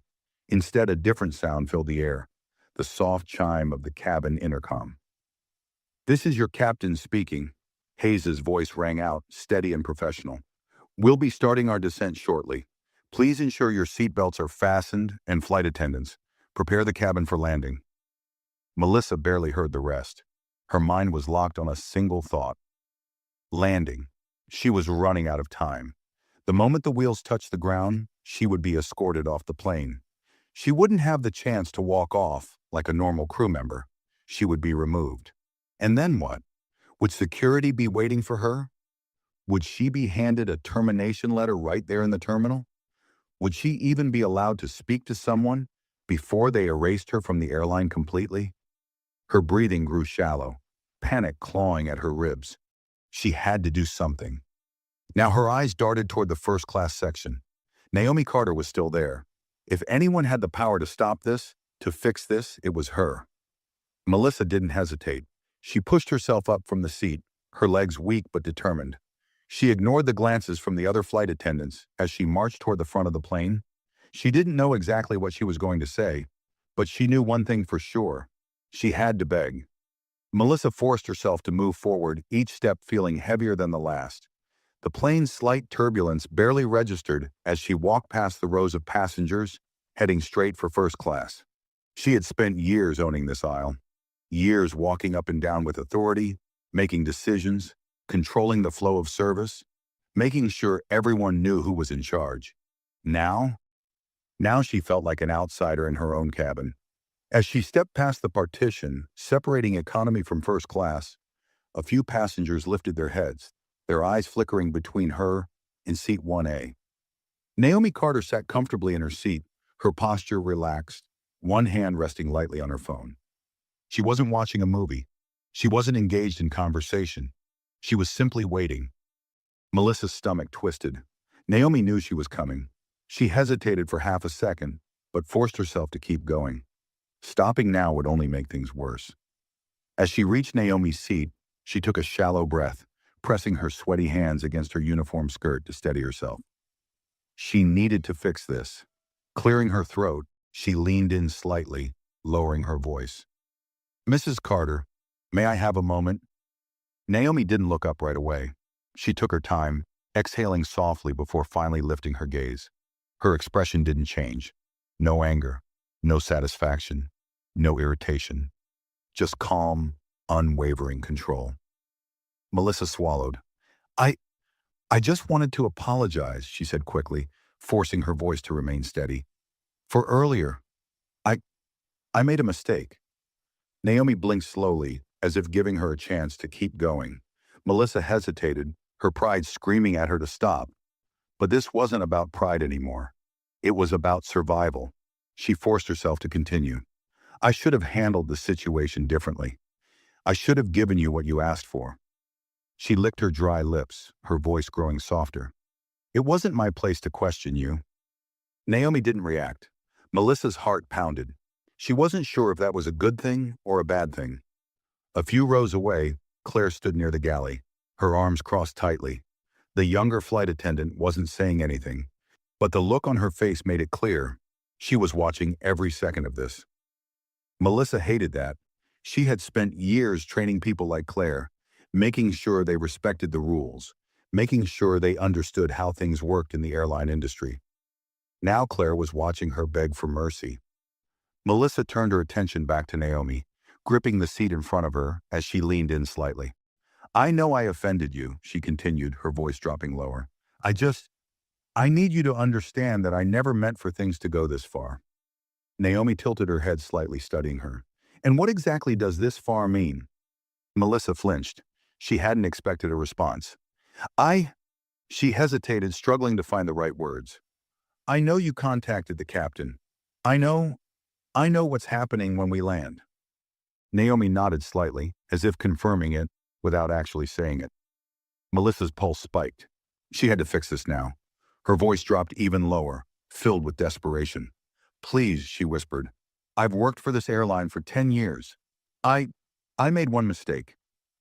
Instead, a different sound filled the air, the soft chime of the cabin intercom. This is your captain speaking. Hayes's voice rang out, steady and professional. We'll be starting our descent shortly. Please ensure your seatbelts are fastened and flight attendants, prepare the cabin for landing. Melissa barely heard the rest. Her mind was locked on a single thought. Landing. She was running out of time. The moment the wheels touched the ground, she would be escorted off the plane. She wouldn't have the chance to walk off like a normal crew member. She would be removed. And then what? Would security be waiting for her? Would she be handed a termination letter right there in the terminal? Would she even be allowed to speak to someone before they erased her from the airline completely? Her breathing grew shallow, panic clawing at her ribs. She had to do something. Now her eyes darted toward the first-class section. Naomi Carter was still there. If anyone had the power to stop this, to fix this, it was her. Melissa didn't hesitate. She pushed herself up from the seat, her legs weak but determined. She ignored the glances from the other flight attendants as she marched toward the front of the plane. She didn't know exactly what she was going to say, but she knew one thing for sure. She had to beg. Melissa forced herself to move forward, each step feeling heavier than the last. The plane's slight turbulence barely registered as she walked past the rows of passengers, heading straight for first class. She had spent years owning this aisle, years walking up and down with authority, making decisions, controlling the flow of service, making sure everyone knew who was in charge. Now she felt like an outsider in her own cabin. As she stepped past the partition, separating economy from first class, a few passengers lifted their heads, their eyes flickering between her and seat 1A. Naomi Carter sat comfortably in her seat, her posture relaxed, one hand resting lightly on her phone. She wasn't watching a movie. She wasn't engaged in conversation. She was simply waiting. Melissa's stomach twisted. Naomi knew she was coming. She hesitated for half a second, but forced herself to keep going. Stopping now would only make things worse. As she reached Naomi's seat, she took a shallow breath, pressing her sweaty hands against her uniform skirt to steady herself. She needed to fix this. Clearing her throat, she leaned in slightly, lowering her voice. "Mrs. Carter, may I have a moment?" Naomi didn't look up right away. She took her time, exhaling softly before finally lifting her gaze. Her expression didn't change. No anger, no satisfaction, no irritation. Just calm, unwavering control. Melissa swallowed. I, I just wanted to apologize, she said quickly, forcing her voice to remain steady. For earlier, I, I made a mistake. Naomi blinked slowly, as if giving her a chance to keep going. Melissa hesitated, her pride screaming at her to stop. But this wasn't about pride anymore. It was about survival. She forced herself to continue. I should have handled the situation differently. I should have given you what you asked for. She licked her dry lips, her voice growing softer. It wasn't my place to question you. Naomi didn't react. Melissa's heart pounded. She wasn't sure if that was a good thing or a bad thing. A few rows away, Claire stood near the galley, her arms crossed tightly. The younger flight attendant wasn't saying anything, but the look on her face made it clear. She was watching every second of this. Melissa hated that. She had spent years training people like Claire, making sure they respected the rules, making sure they understood how things worked in the airline industry. Now Claire was watching her beg for mercy. Melissa turned her attention back to Naomi, gripping the seat in front of her as she leaned in slightly. I know I offended you, she continued, her voice dropping lower. I need you to understand that I never meant for things to go this far. Naomi tilted her head slightly, studying her. And what exactly does this far mean? Melissa flinched. She hadn't expected a response. She hesitated, struggling to find the right words. I know you contacted the captain. I know what's happening when we land. Naomi nodded slightly, as if confirming it, without actually saying it. Melissa's pulse spiked. She had to fix this now. Her voice dropped even lower, filled with desperation. Please, she whispered. I've worked for this airline for 10 years. I made one mistake.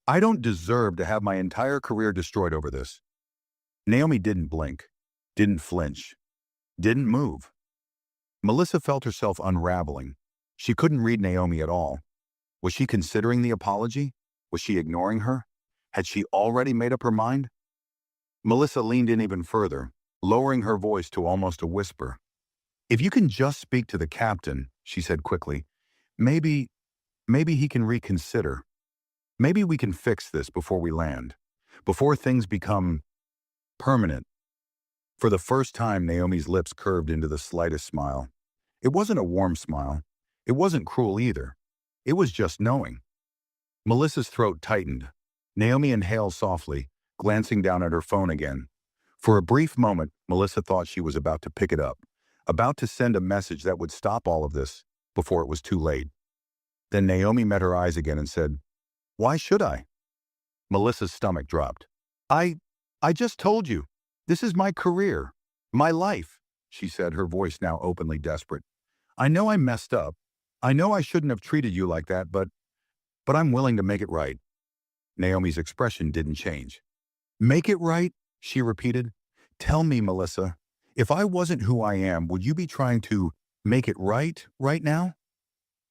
I don't deserve to have my entire career destroyed over this. Naomi didn't blink, didn't flinch, didn't move. Melissa felt herself unraveling. She couldn't read Naomi at all. Was she considering the apology? Was she ignoring her? Had she already made up her mind? Melissa leaned in even further, lowering her voice to almost a whisper. If you can just speak to the captain, she said quickly, maybe he can reconsider. Maybe we can fix this before we land, before things become permanent. For the first time, Naomi's lips curved into the slightest smile. It wasn't a warm smile. It wasn't cruel either. It was just knowing. Melissa's throat tightened. Naomi inhaled softly, glancing down at her phone again. For a brief moment, Melissa thought she was about to pick it up, about to send a message that would stop all of this before it was too late. Then Naomi met her eyes again and said, Why should I? Melissa's stomach dropped. I just told you. This is my career, my life, she said, her voice now openly desperate. I know I messed up. I know I shouldn't have treated you like that, but I'm willing to make it right. Naomi's expression didn't change. Make it right? She repeated. Tell me, Melissa, if I wasn't who I am, would you be trying to make it right now?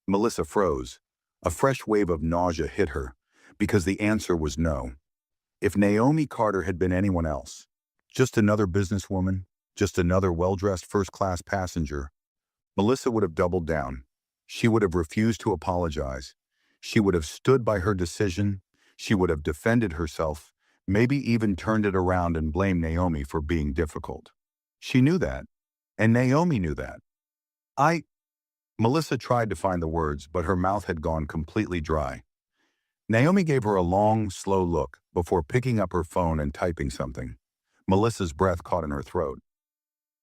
Melissa froze. A fresh wave of nausea hit her, because the answer was no. If Naomi Carter had been anyone else, just another businesswoman, just another well-dressed first-class passenger, Melissa would have doubled down. She would have refused to apologize. She would have stood by her decision. She would have defended herself, maybe even turned it around and blamed Naomi for being difficult. She knew that, and Naomi knew that. Melissa tried to find the words, but her mouth had gone completely dry. Naomi gave her a long, slow look before picking up her phone and typing something. Melissa's breath caught in her throat.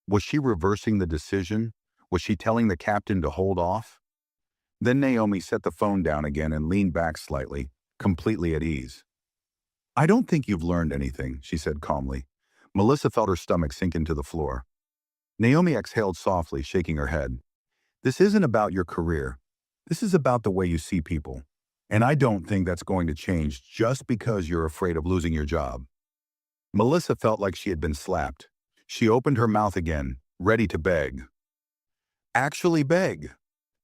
Was she reversing the decision? Was she telling the captain to hold off? Then Naomi set the phone down again and leaned back slightly, completely at ease. I don't think you've learned anything, she said calmly. Melissa felt her stomach sink into the floor. Naomi exhaled softly, shaking her head. This isn't about your career. This is about the way you see people. And I don't think that's going to change just because you're afraid of losing your job. Melissa felt like she had been slapped. She opened her mouth again, ready to beg. Actually beg.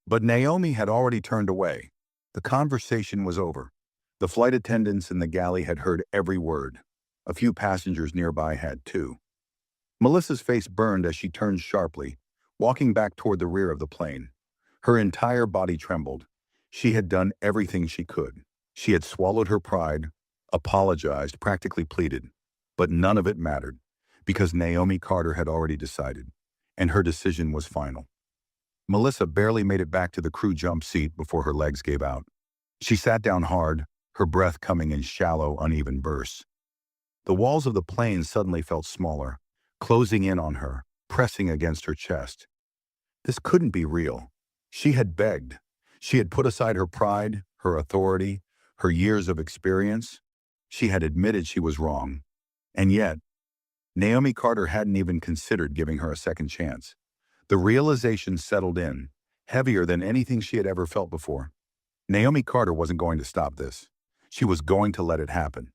But Naomi had already turned away. The conversation was over. The flight attendants in the galley had heard every word. A few passengers nearby had too. Melissa's face burned as she turned sharply, walking back toward the rear of the plane. Her entire body trembled. She had done everything she could. She had swallowed her pride, apologized, practically pleaded. But none of it mattered, because Naomi Carter had already decided, and her decision was final. Melissa barely made it back to the crew jump seat before her legs gave out. She sat down hard, her breath coming in shallow, uneven bursts. The walls of the plane suddenly felt smaller, closing in on her, pressing against her chest. This couldn't be real. She had begged. She had put aside her pride, her authority, her years of experience. She had admitted she was wrong. And yet, Naomi Carter hadn't even considered giving her a second chance. The realization settled in, heavier than anything she had ever felt before. Naomi Carter wasn't going to stop this. She was going to let it happen.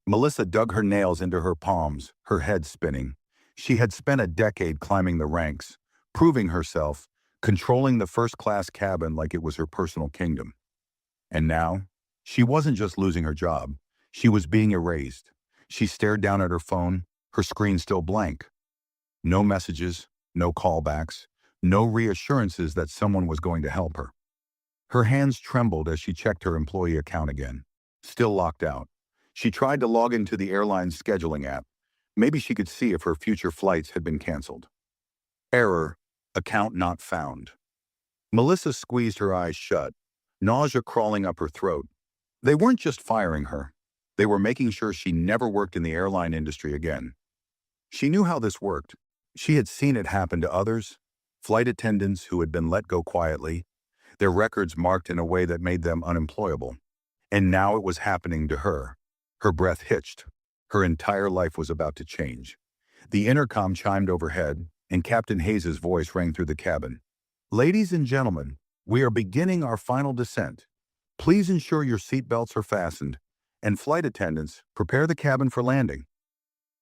Melissa dug her nails into her palms, her head spinning. She had spent a decade climbing the ranks, proving herself, controlling the first-class cabin like it was her personal kingdom. And now, she wasn't just losing her job. She was being erased. She stared down at her phone, her screen still blank. No messages, no callbacks, no reassurances that someone was going to help her. Her hands trembled as she checked her employee account again. Still locked out. She tried to log into the airline's scheduling app. Maybe she could see if her future flights had been canceled. Error, account not found. Melissa squeezed her eyes shut, nausea crawling up her throat. They weren't just firing her. They were making sure she never worked in the airline industry again. She knew how this worked. She had seen it happen to others, flight attendants who had been let go quietly, their records marked in a way that made them unemployable. And now it was happening to her. Her breath hitched. Her entire life was about to change. The intercom chimed overhead, and Captain Hayes's voice rang through the cabin. Ladies and gentlemen, we are beginning our final descent. Please ensure your seatbelts are fastened, and flight attendants, prepare the cabin for landing.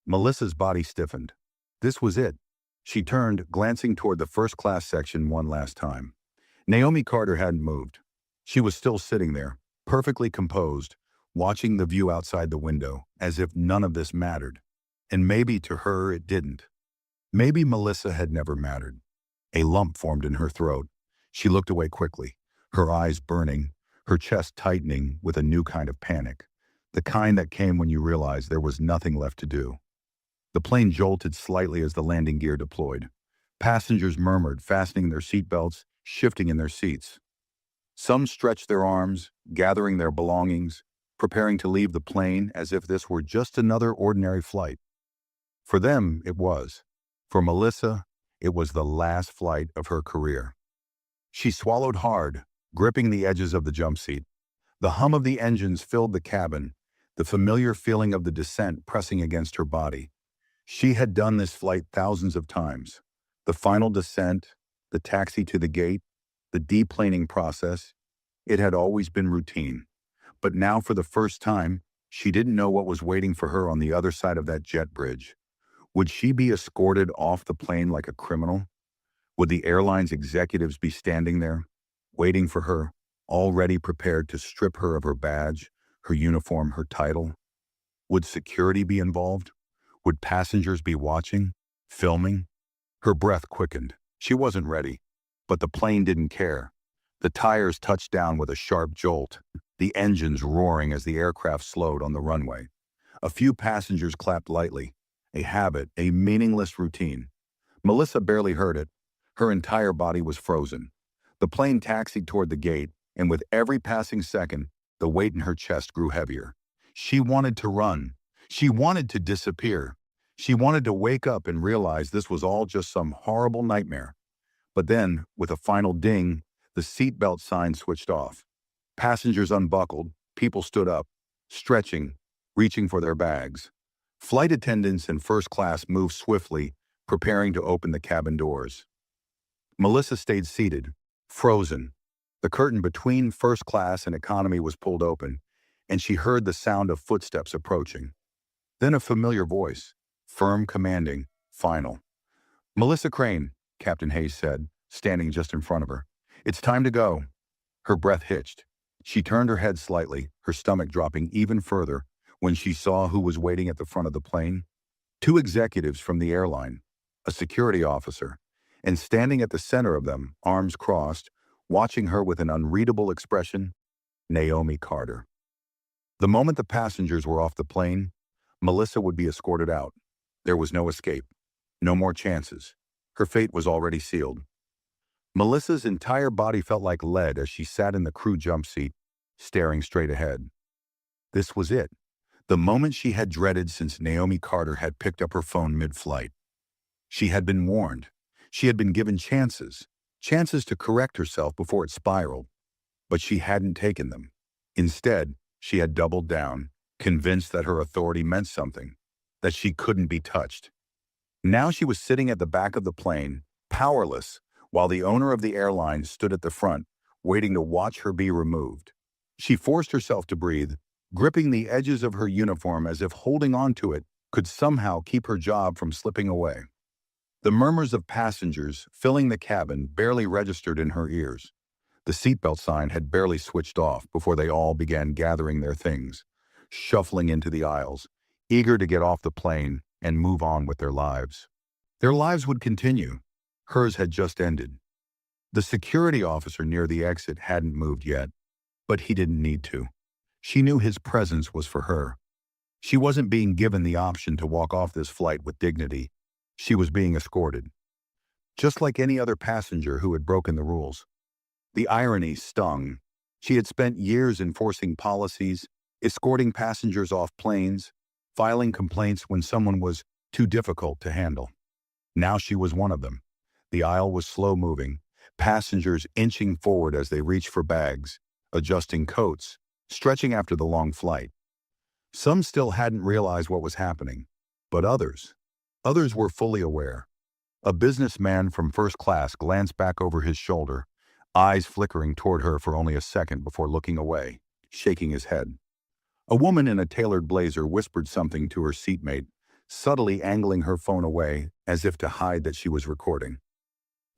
Melissa's body stiffened. This was it. She turned, glancing toward the first-class section one last time. Naomi Carter hadn't moved. She was still sitting there, perfectly composed, watching the view outside the window, as if none of this mattered. And maybe to her it didn't. Maybe Melissa had never mattered. A lump formed in her throat. She looked away quickly, her eyes burning, her chest tightening with a new kind of panic, the kind that came when you realized there was nothing left to do. The plane jolted slightly as the landing gear deployed. Passengers murmured, fastening their seatbelts, shifting in their seats. Some stretched their arms, gathering their belongings, preparing to leave the plane as if this were just another ordinary flight. For them, it was. For Melissa, it was the last flight of her career. She swallowed hard, gripping the edges of the jump seat. The hum of the engines filled the cabin, the familiar feeling of the descent pressing against her body. She had done this flight thousands of times. The final descent, the taxi to the gate, the deplaning process, it had always been routine. But now, for the first time, she didn't know what was waiting for her on the other side of that jet bridge. Would she be escorted off the plane like a criminal? Would the airline's executives be standing there, waiting for her, already prepared to strip her of her badge, her uniform, her title? Would security be involved? Would passengers be watching, filming? Her breath quickened. She wasn't ready. But the plane didn't care. The tires touched down with a sharp jolt, the engines roaring as the aircraft slowed on the runway. A few passengers clapped lightly, a habit, a meaningless routine. Melissa barely heard it. Her entire body was frozen. The plane taxied toward the gate, and with every passing second, the weight in her chest grew heavier. She wanted to run. She wanted to disappear. She wanted to wake up and realize this was all just some horrible nightmare. But then, with a final ding, the seatbelt sign switched off. Passengers unbuckled, people stood up, stretching, reaching for their bags. Flight attendants in first class moved swiftly, preparing to open the cabin doors. Melissa stayed seated, frozen. The curtain between first class and economy was pulled open, and she heard the sound of footsteps approaching. Then a familiar voice, firm, commanding, final. "Melissa Crane," Captain Hayes said, standing just in front of her. "It's time to go." Her breath hitched. She turned her head slightly, her stomach dropping even further, when she saw who was waiting at the front of the plane. Two executives from the airline, a security officer, and standing at the center of them, arms crossed, watching her with an unreadable expression, Naomi Carter. The moment the passengers were off the plane, Melissa would be escorted out. There was no escape, no more chances. Her fate was already sealed. Melissa's entire body felt like lead as she sat in the crew jump seat, staring straight ahead. This was it, the moment she had dreaded since Naomi Carter had picked up her phone mid-flight. She had been warned. She had been given chances to correct herself before it spiraled, but she hadn't taken them. Instead, she had doubled down, convinced that her authority meant something, that she couldn't be touched. Now she was sitting at the back of the plane, powerless, while the owner of the airline stood at the front, waiting to watch her be removed. She forced herself to breathe, gripping the edges of her uniform as if holding on to it could somehow keep her job from slipping away. The murmurs of passengers filling the cabin barely registered in her ears. The seatbelt sign had barely switched off before they all began gathering their things, shuffling into the aisles, eager to get off the plane and move on with their lives. Their lives would continue. Hers had just ended. The security officer near the exit hadn't moved yet, but he didn't need to. She knew his presence was for her. She wasn't being given the option to walk off this flight with dignity. She was being escorted, just like any other passenger who had broken the rules. The irony stung. She had spent years enforcing policies, escorting passengers off planes, filing complaints when someone was too difficult to handle. Now she was one of them. The aisle was slow-moving, passengers inching forward as they reached for bags, adjusting coats, stretching after the long flight. Some still hadn't realized what was happening, but others were fully aware. A businessman from first class glanced back over his shoulder, eyes flickering toward her for only a second before looking away, shaking his head. A woman in a tailored blazer whispered something to her seatmate, subtly angling her phone away as if to hide that she was recording.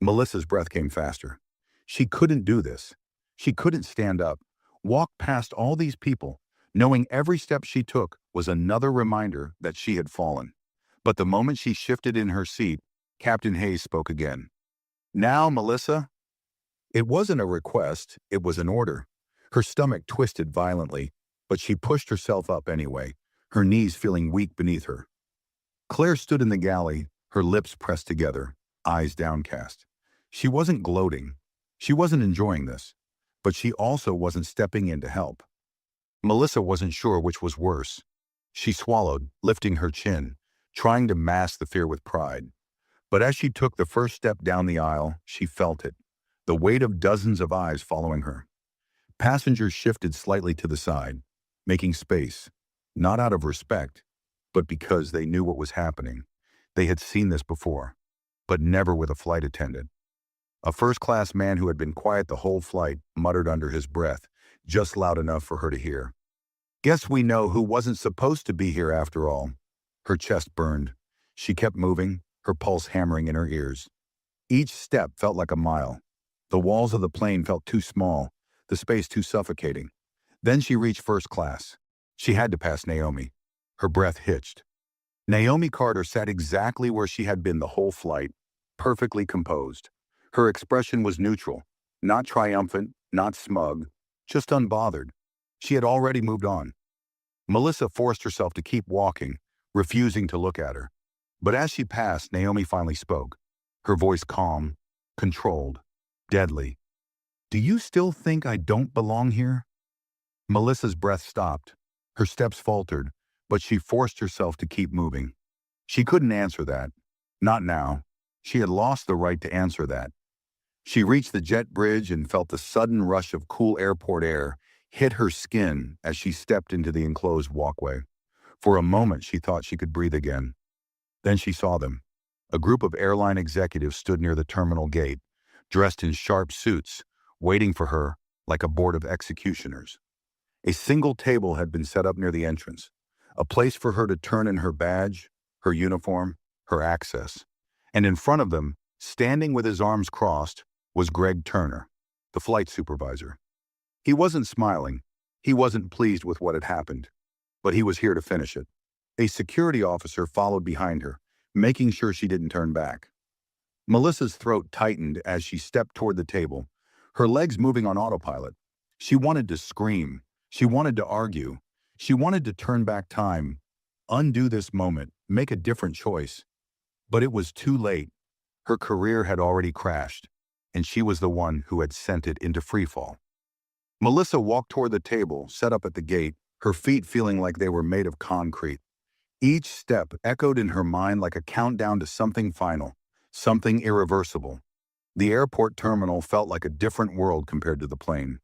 Melissa's breath came faster. She couldn't do this. She couldn't stand up, walk past all these people, knowing every step she took was another reminder that she had fallen. But the moment she shifted in her seat, Captain Hayes spoke again. "Now, Melissa." It wasn't a request, it was an order. Her stomach twisted violently, but she pushed herself up anyway, her knees feeling weak beneath her. Claire stood in the galley, her lips pressed together, eyes downcast. She wasn't gloating. She wasn't enjoying this, but she also wasn't stepping in to help. Melissa wasn't sure which was worse. She swallowed, lifting her chin, trying to mask the fear with pride. But as she took the first step down the aisle, she felt it, the weight of dozens of eyes following her. Passengers shifted slightly to the side, making space, not out of respect, but because they knew what was happening. They had seen this before, but never with a flight attendant. A first-class man who had been quiet the whole flight muttered under his breath, just loud enough for her to hear. "Guess we know who wasn't supposed to be here after all." Her chest burned. She kept moving, her pulse hammering in her ears. Each step felt like a mile. The walls of the plane felt too small, the space too suffocating. Then she reached first class. She had to pass Naomi. Her breath hitched. Naomi Carter sat exactly where she had been the whole flight, perfectly composed. Her expression was neutral, not triumphant, not smug, just unbothered. She had already moved on. Melissa forced herself to keep walking, refusing to look at her. But as she passed, Naomi finally spoke, her voice calm, controlled, deadly. "Do you still think I don't belong here?" Melissa's breath stopped. Her steps faltered, but she forced herself to keep moving. She couldn't answer that. Not now. She had lost the right to answer that. She reached the jet bridge and felt the sudden rush of cool airport air hit her skin as she stepped into the enclosed walkway. For a moment, she thought she could breathe again. Then she saw them. A group of airline executives stood near the terminal gate, dressed in sharp suits, waiting for her like a board of executioners. A single table had been set up near the entrance, a place for her to turn in her badge, her uniform, her access. And in front of them, standing with his arms crossed, was Greg Turner, the flight supervisor. He wasn't smiling. He wasn't pleased with what had happened, but he was here to finish it. A security officer followed behind her, making sure she didn't turn back. Melissa's throat tightened as she stepped toward the table, her legs moving on autopilot. She wanted to scream. She wanted to argue. She wanted to turn back time, undo this moment, make a different choice. But it was too late. Her career had already crashed, and she was the one who had sent it into freefall. Melissa walked toward the table, set up at the gate, her feet feeling like they were made of concrete. Each step echoed in her mind like a countdown to something final, something irreversible. The airport terminal felt like a different world compared to the plane.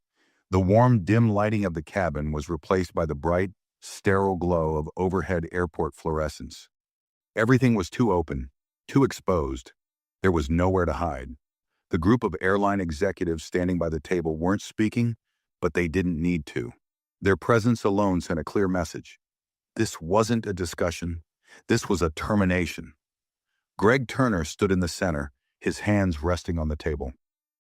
The warm, dim lighting of the cabin was replaced by the bright, sterile glow of overhead airport fluorescence. Everything was too open, too exposed. There was nowhere to hide. The group of airline executives standing by the table weren't speaking, but they didn't need to. Their presence alone sent a clear message. This wasn't a discussion. This was a termination. Greg Turner stood in the center, his hands resting on the table.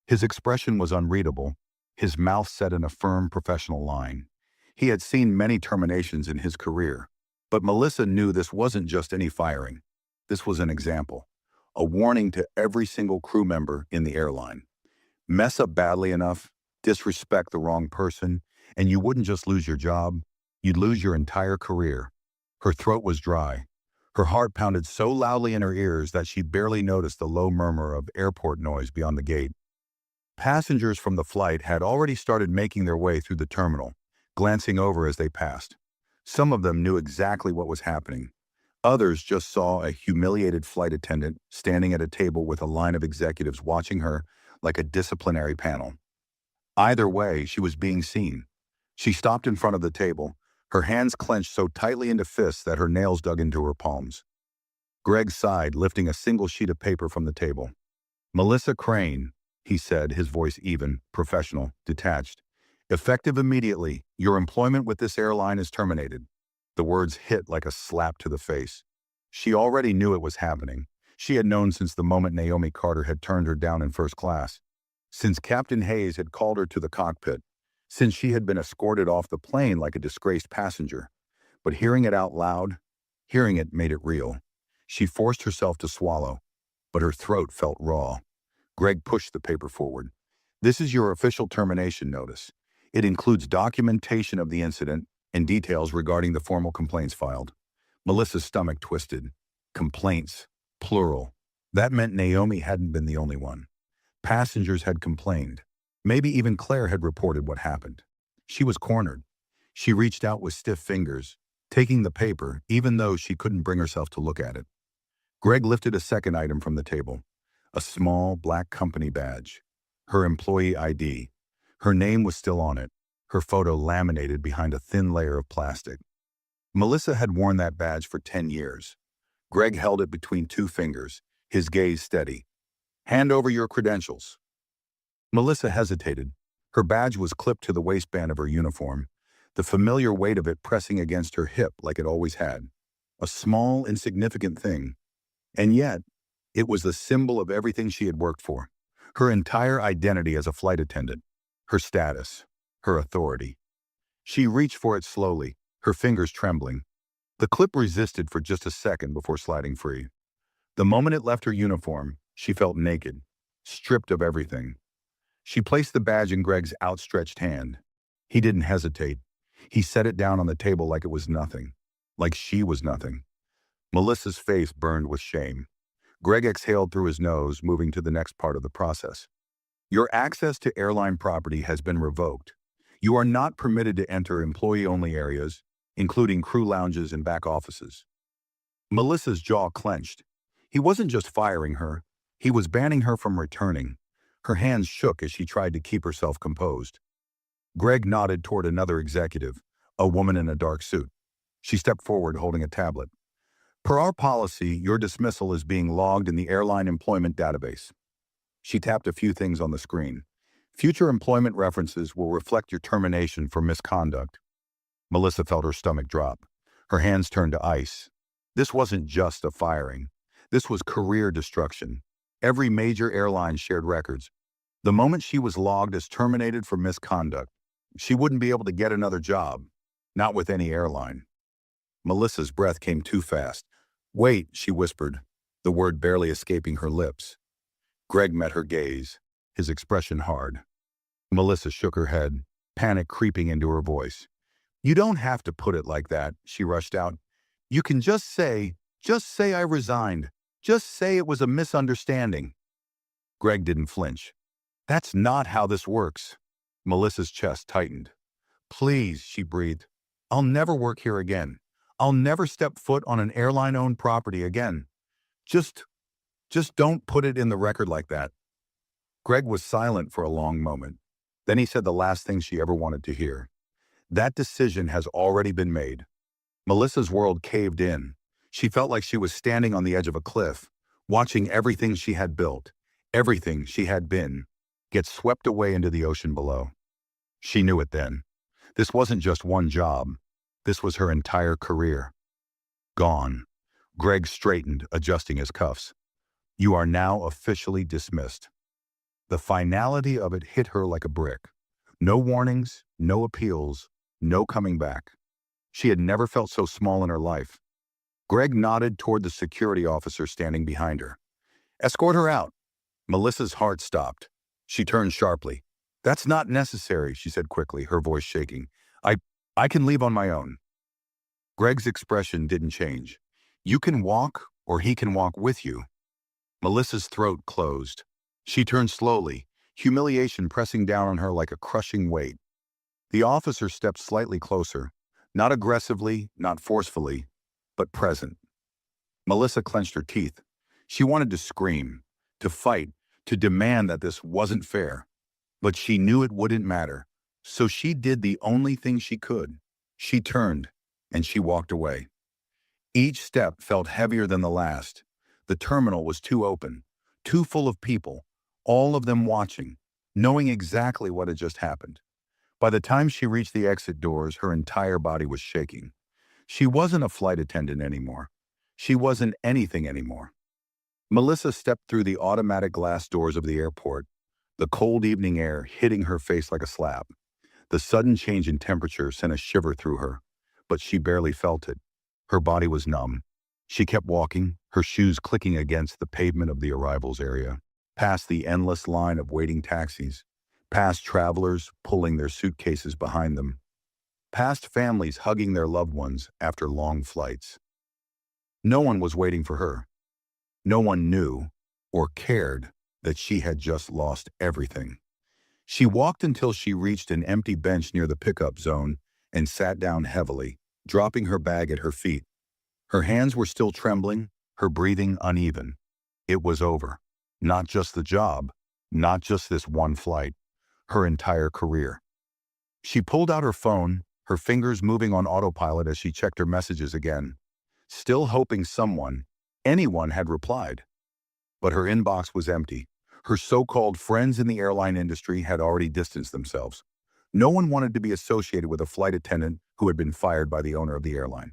His expression was unreadable, his mouth set in a firm professional line. He had seen many terminations in his career, but Melissa knew this wasn't just any firing. This was an example, a warning to every single crew member in the airline. Mess up badly enough, disrespect the wrong person, and you wouldn't just lose your job, you'd lose your entire career. Her throat was dry. Her heart pounded so loudly in her ears that she barely noticed the low murmur of airport noise beyond the gate. Passengers from the flight had already started making their way through the terminal, glancing over as they passed. Some of them knew exactly what was happening. Others just saw a humiliated flight attendant standing at a table with a line of executives watching her like a disciplinary panel. Either way, she was being seen. She stopped in front of the table, her hands clenched so tightly into fists that her nails dug into her palms. Greg sighed, lifting a single sheet of paper from the table. "Melissa Crane," he said, his voice even, professional, detached. "Effective immediately, your employment with this airline is terminated." The words hit like a slap to the face. She already knew it was happening. She had known since the moment Naomi Carter had turned her down in first class, since Captain Hayes had called her to the cockpit, since she had been escorted off the plane like a disgraced passenger. But hearing it out loud, hearing it made it real. She forced herself to swallow, but her throat felt raw. Greg pushed the paper forward. "This is your official termination notice. It includes documentation of the incident and details regarding the formal complaints filed." Melissa's stomach twisted. Complaints, plural. That meant Naomi hadn't been the only one. Passengers had complained. Maybe even Claire had reported what happened. She was cornered. She reached out with stiff fingers, taking the paper even though she couldn't bring herself to look at it. Greg lifted a second item from the table, a small black company badge, her employee ID. Her name was still on it, her photo laminated behind a thin layer of plastic. Melissa had worn that badge for 10 years. Greg held it between two fingers, his gaze steady. "Hand over your credentials." Melissa hesitated. Her badge was clipped to the waistband of her uniform, the familiar weight of it pressing against her hip like it always had. A small, insignificant thing. And yet, it was the symbol of everything she had worked for. Her entire identity as a flight attendant. Her status. Her authority. She reached for it slowly, her fingers trembling. The clip resisted for just a second before sliding free. The moment it left her uniform, she felt naked, stripped of everything. She placed the badge in Greg's outstretched hand. He didn't hesitate. He set it down on the table like it was nothing, like she was nothing. Melissa's face burned with shame. Greg exhaled through his nose, moving to the next part of the process. "Your access to airline property has been revoked. You are not permitted to enter employee-only areas, including crew lounges and back offices." Melissa's jaw clenched. He wasn't just firing her. He was banning her from returning. Her hands shook as she tried to keep herself composed. Greg nodded toward another executive, a woman in a dark suit. She stepped forward holding a tablet. Per our policy, your dismissal is being logged in the airline employment database. She tapped a few things on the screen. Future employment references will reflect your termination for misconduct. Melissa felt her stomach drop. Her hands turned to ice. This wasn't just a firing. This was career destruction. Every major airline shared records. The moment she was logged as terminated for misconduct, she wouldn't be able to get another job. Not with any airline. Melissa's breath came too fast. "Wait," she whispered, the word barely escaping her lips. Greg met her gaze, his expression hard. Melissa shook her head, panic creeping into her voice. "You don't have to put it like that," she rushed out. "You can just say I resigned. Just say it was a misunderstanding." Greg didn't flinch. "That's not how this works." Melissa's chest tightened. "Please," she breathed. "I'll never work here again. I'll never step foot on an airline-owned property again. Just don't put it in the record like that." Greg was silent for a long moment. Then he said the last thing she ever wanted to hear. "That decision has already been made." Melissa's world caved in. She felt like she was standing on the edge of a cliff, watching everything she had built, everything she had been, get swept away into the ocean below. She knew it then. This wasn't just one job. This was her entire career. Gone. Greg straightened, adjusting his cuffs. "You are now officially dismissed." The finality of it hit her like a brick. No warnings, no appeals, no coming back. She had never felt so small in her life. Greg nodded toward the security officer standing behind her. "Escort her out." Melissa's heart stopped. She turned sharply. "That's not necessary," she said quickly, her voice shaking. I can leave on my own." Greg's expression didn't change. "You can walk, or he can walk with you." Melissa's throat closed. She turned slowly, humiliation pressing down on her like a crushing weight. The officer stepped slightly closer, not aggressively, not forcefully, but present. Melissa clenched her teeth. She wanted to scream, to fight, to demand that this wasn't fair. But she knew it wouldn't matter. So she did the only thing she could. She turned, and she walked away. Each step felt heavier than the last. The terminal was too open, too full of people, all of them watching, knowing exactly what had just happened. By the time she reached the exit doors, her entire body was shaking. She wasn't a flight attendant anymore. She wasn't anything anymore. Melissa stepped through the automatic glass doors of the airport, the cold evening air hitting her face like a slap. The sudden change in temperature sent a shiver through her, but she barely felt it. Her body was numb. She kept walking, her shoes clicking against the pavement of the arrivals area, past the endless line of waiting taxis, past travelers pulling their suitcases behind them, past families hugging their loved ones after long flights. No one was waiting for her. No one knew or cared that she had just lost everything. She walked until she reached an empty bench near the pickup zone and sat down heavily, dropping her bag at her feet. Her hands were still trembling, her breathing uneven. It was over. Not just the job, not just this one flight, her entire career. She pulled out her phone, her fingers moving on autopilot as she checked her messages again, still hoping someone, anyone had replied. But her inbox was empty. Her so-called friends in the airline industry had already distanced themselves. No one wanted to be associated with a flight attendant who had been fired by the owner of the airline.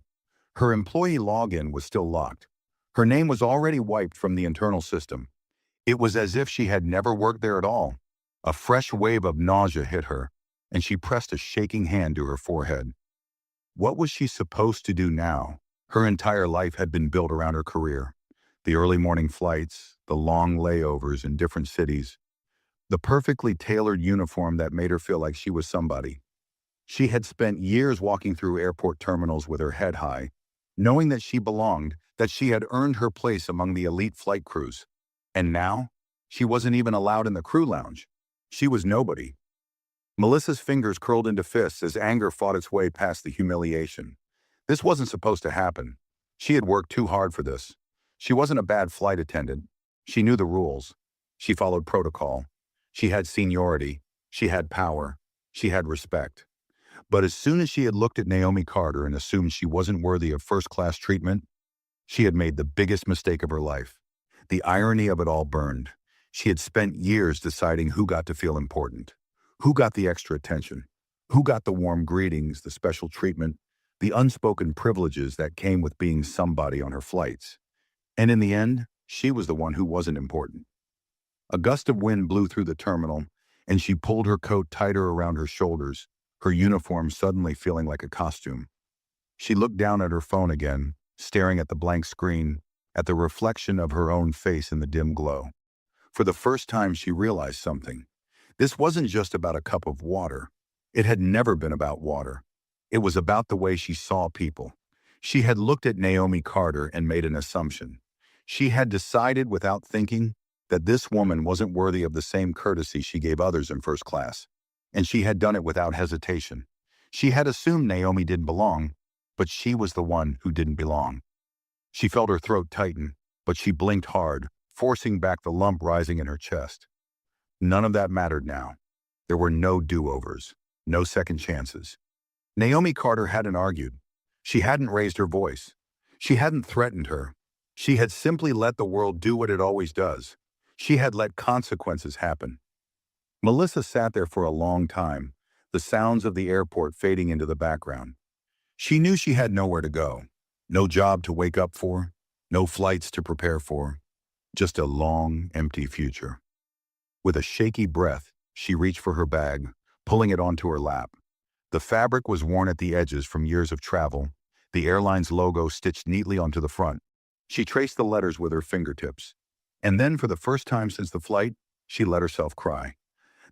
Her employee login was still locked. Her name was already wiped from the internal system. It was as if she had never worked there at all. A fresh wave of nausea hit her, and she pressed a shaking hand to her forehead. What was she supposed to do now? Her entire life had been built around her career. The early morning flights, the long layovers in different cities, the perfectly tailored uniform that made her feel like she was somebody. She had spent years walking through airport terminals with her head high, knowing that she belonged, that she had earned her place among the elite flight crews. And now, she wasn't even allowed in the crew lounge. She was nobody. Melissa's fingers curled into fists as anger fought its way past the humiliation. This wasn't supposed to happen. She had worked too hard for this. She wasn't a bad flight attendant. She knew the rules. She followed protocol. She had seniority. She had power. She had respect. But as soon as she had looked at Naomi Carter and assumed she wasn't worthy of first-class treatment, she had made the biggest mistake of her life. The irony of it all burned. She had spent years deciding who got to feel important, who got the extra attention, who got the warm greetings, the special treatment, the unspoken privileges that came with being somebody on her flights. And in the end, she was the one who wasn't important. A gust of wind blew through the terminal, and she pulled her coat tighter around her shoulders, her uniform suddenly feeling like a costume. She looked down at her phone again, staring at the blank screen, at the reflection of her own face in the dim glow. For the first time, she realized something. This wasn't just about a cup of water. It had never been about water. It was about the way she saw people. She had looked at Naomi Carter and made an assumption. She had decided without thinking that this woman wasn't worthy of the same courtesy she gave others in first class. And she had done it without hesitation. She had assumed Naomi didn't belong, but she was the one who didn't belong. She felt her throat tighten, but she blinked hard, forcing back the lump rising in her chest. None of that mattered now. There were no do-overs, no second chances. Naomi Carter hadn't argued. She hadn't raised her voice. She hadn't threatened her. She had simply let the world do what it always does. She had let consequences happen. Melissa sat there for a long time, the sounds of the airport fading into the background. She knew she had nowhere to go, no job to wake up for, no flights to prepare for, just a long, empty future. With a shaky breath, she reached for her bag, pulling it onto her lap. The fabric was worn at the edges from years of travel, the airline's logo stitched neatly onto the front. She traced the letters with her fingertips. And then, for the first time since the flight, she let herself cry.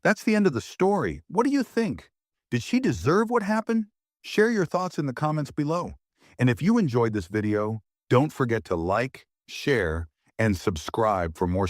That's the end of the story. What do you think? Did she deserve what happened? Share your thoughts in the comments below. And if you enjoyed this video, don't forget to like, share, and subscribe for more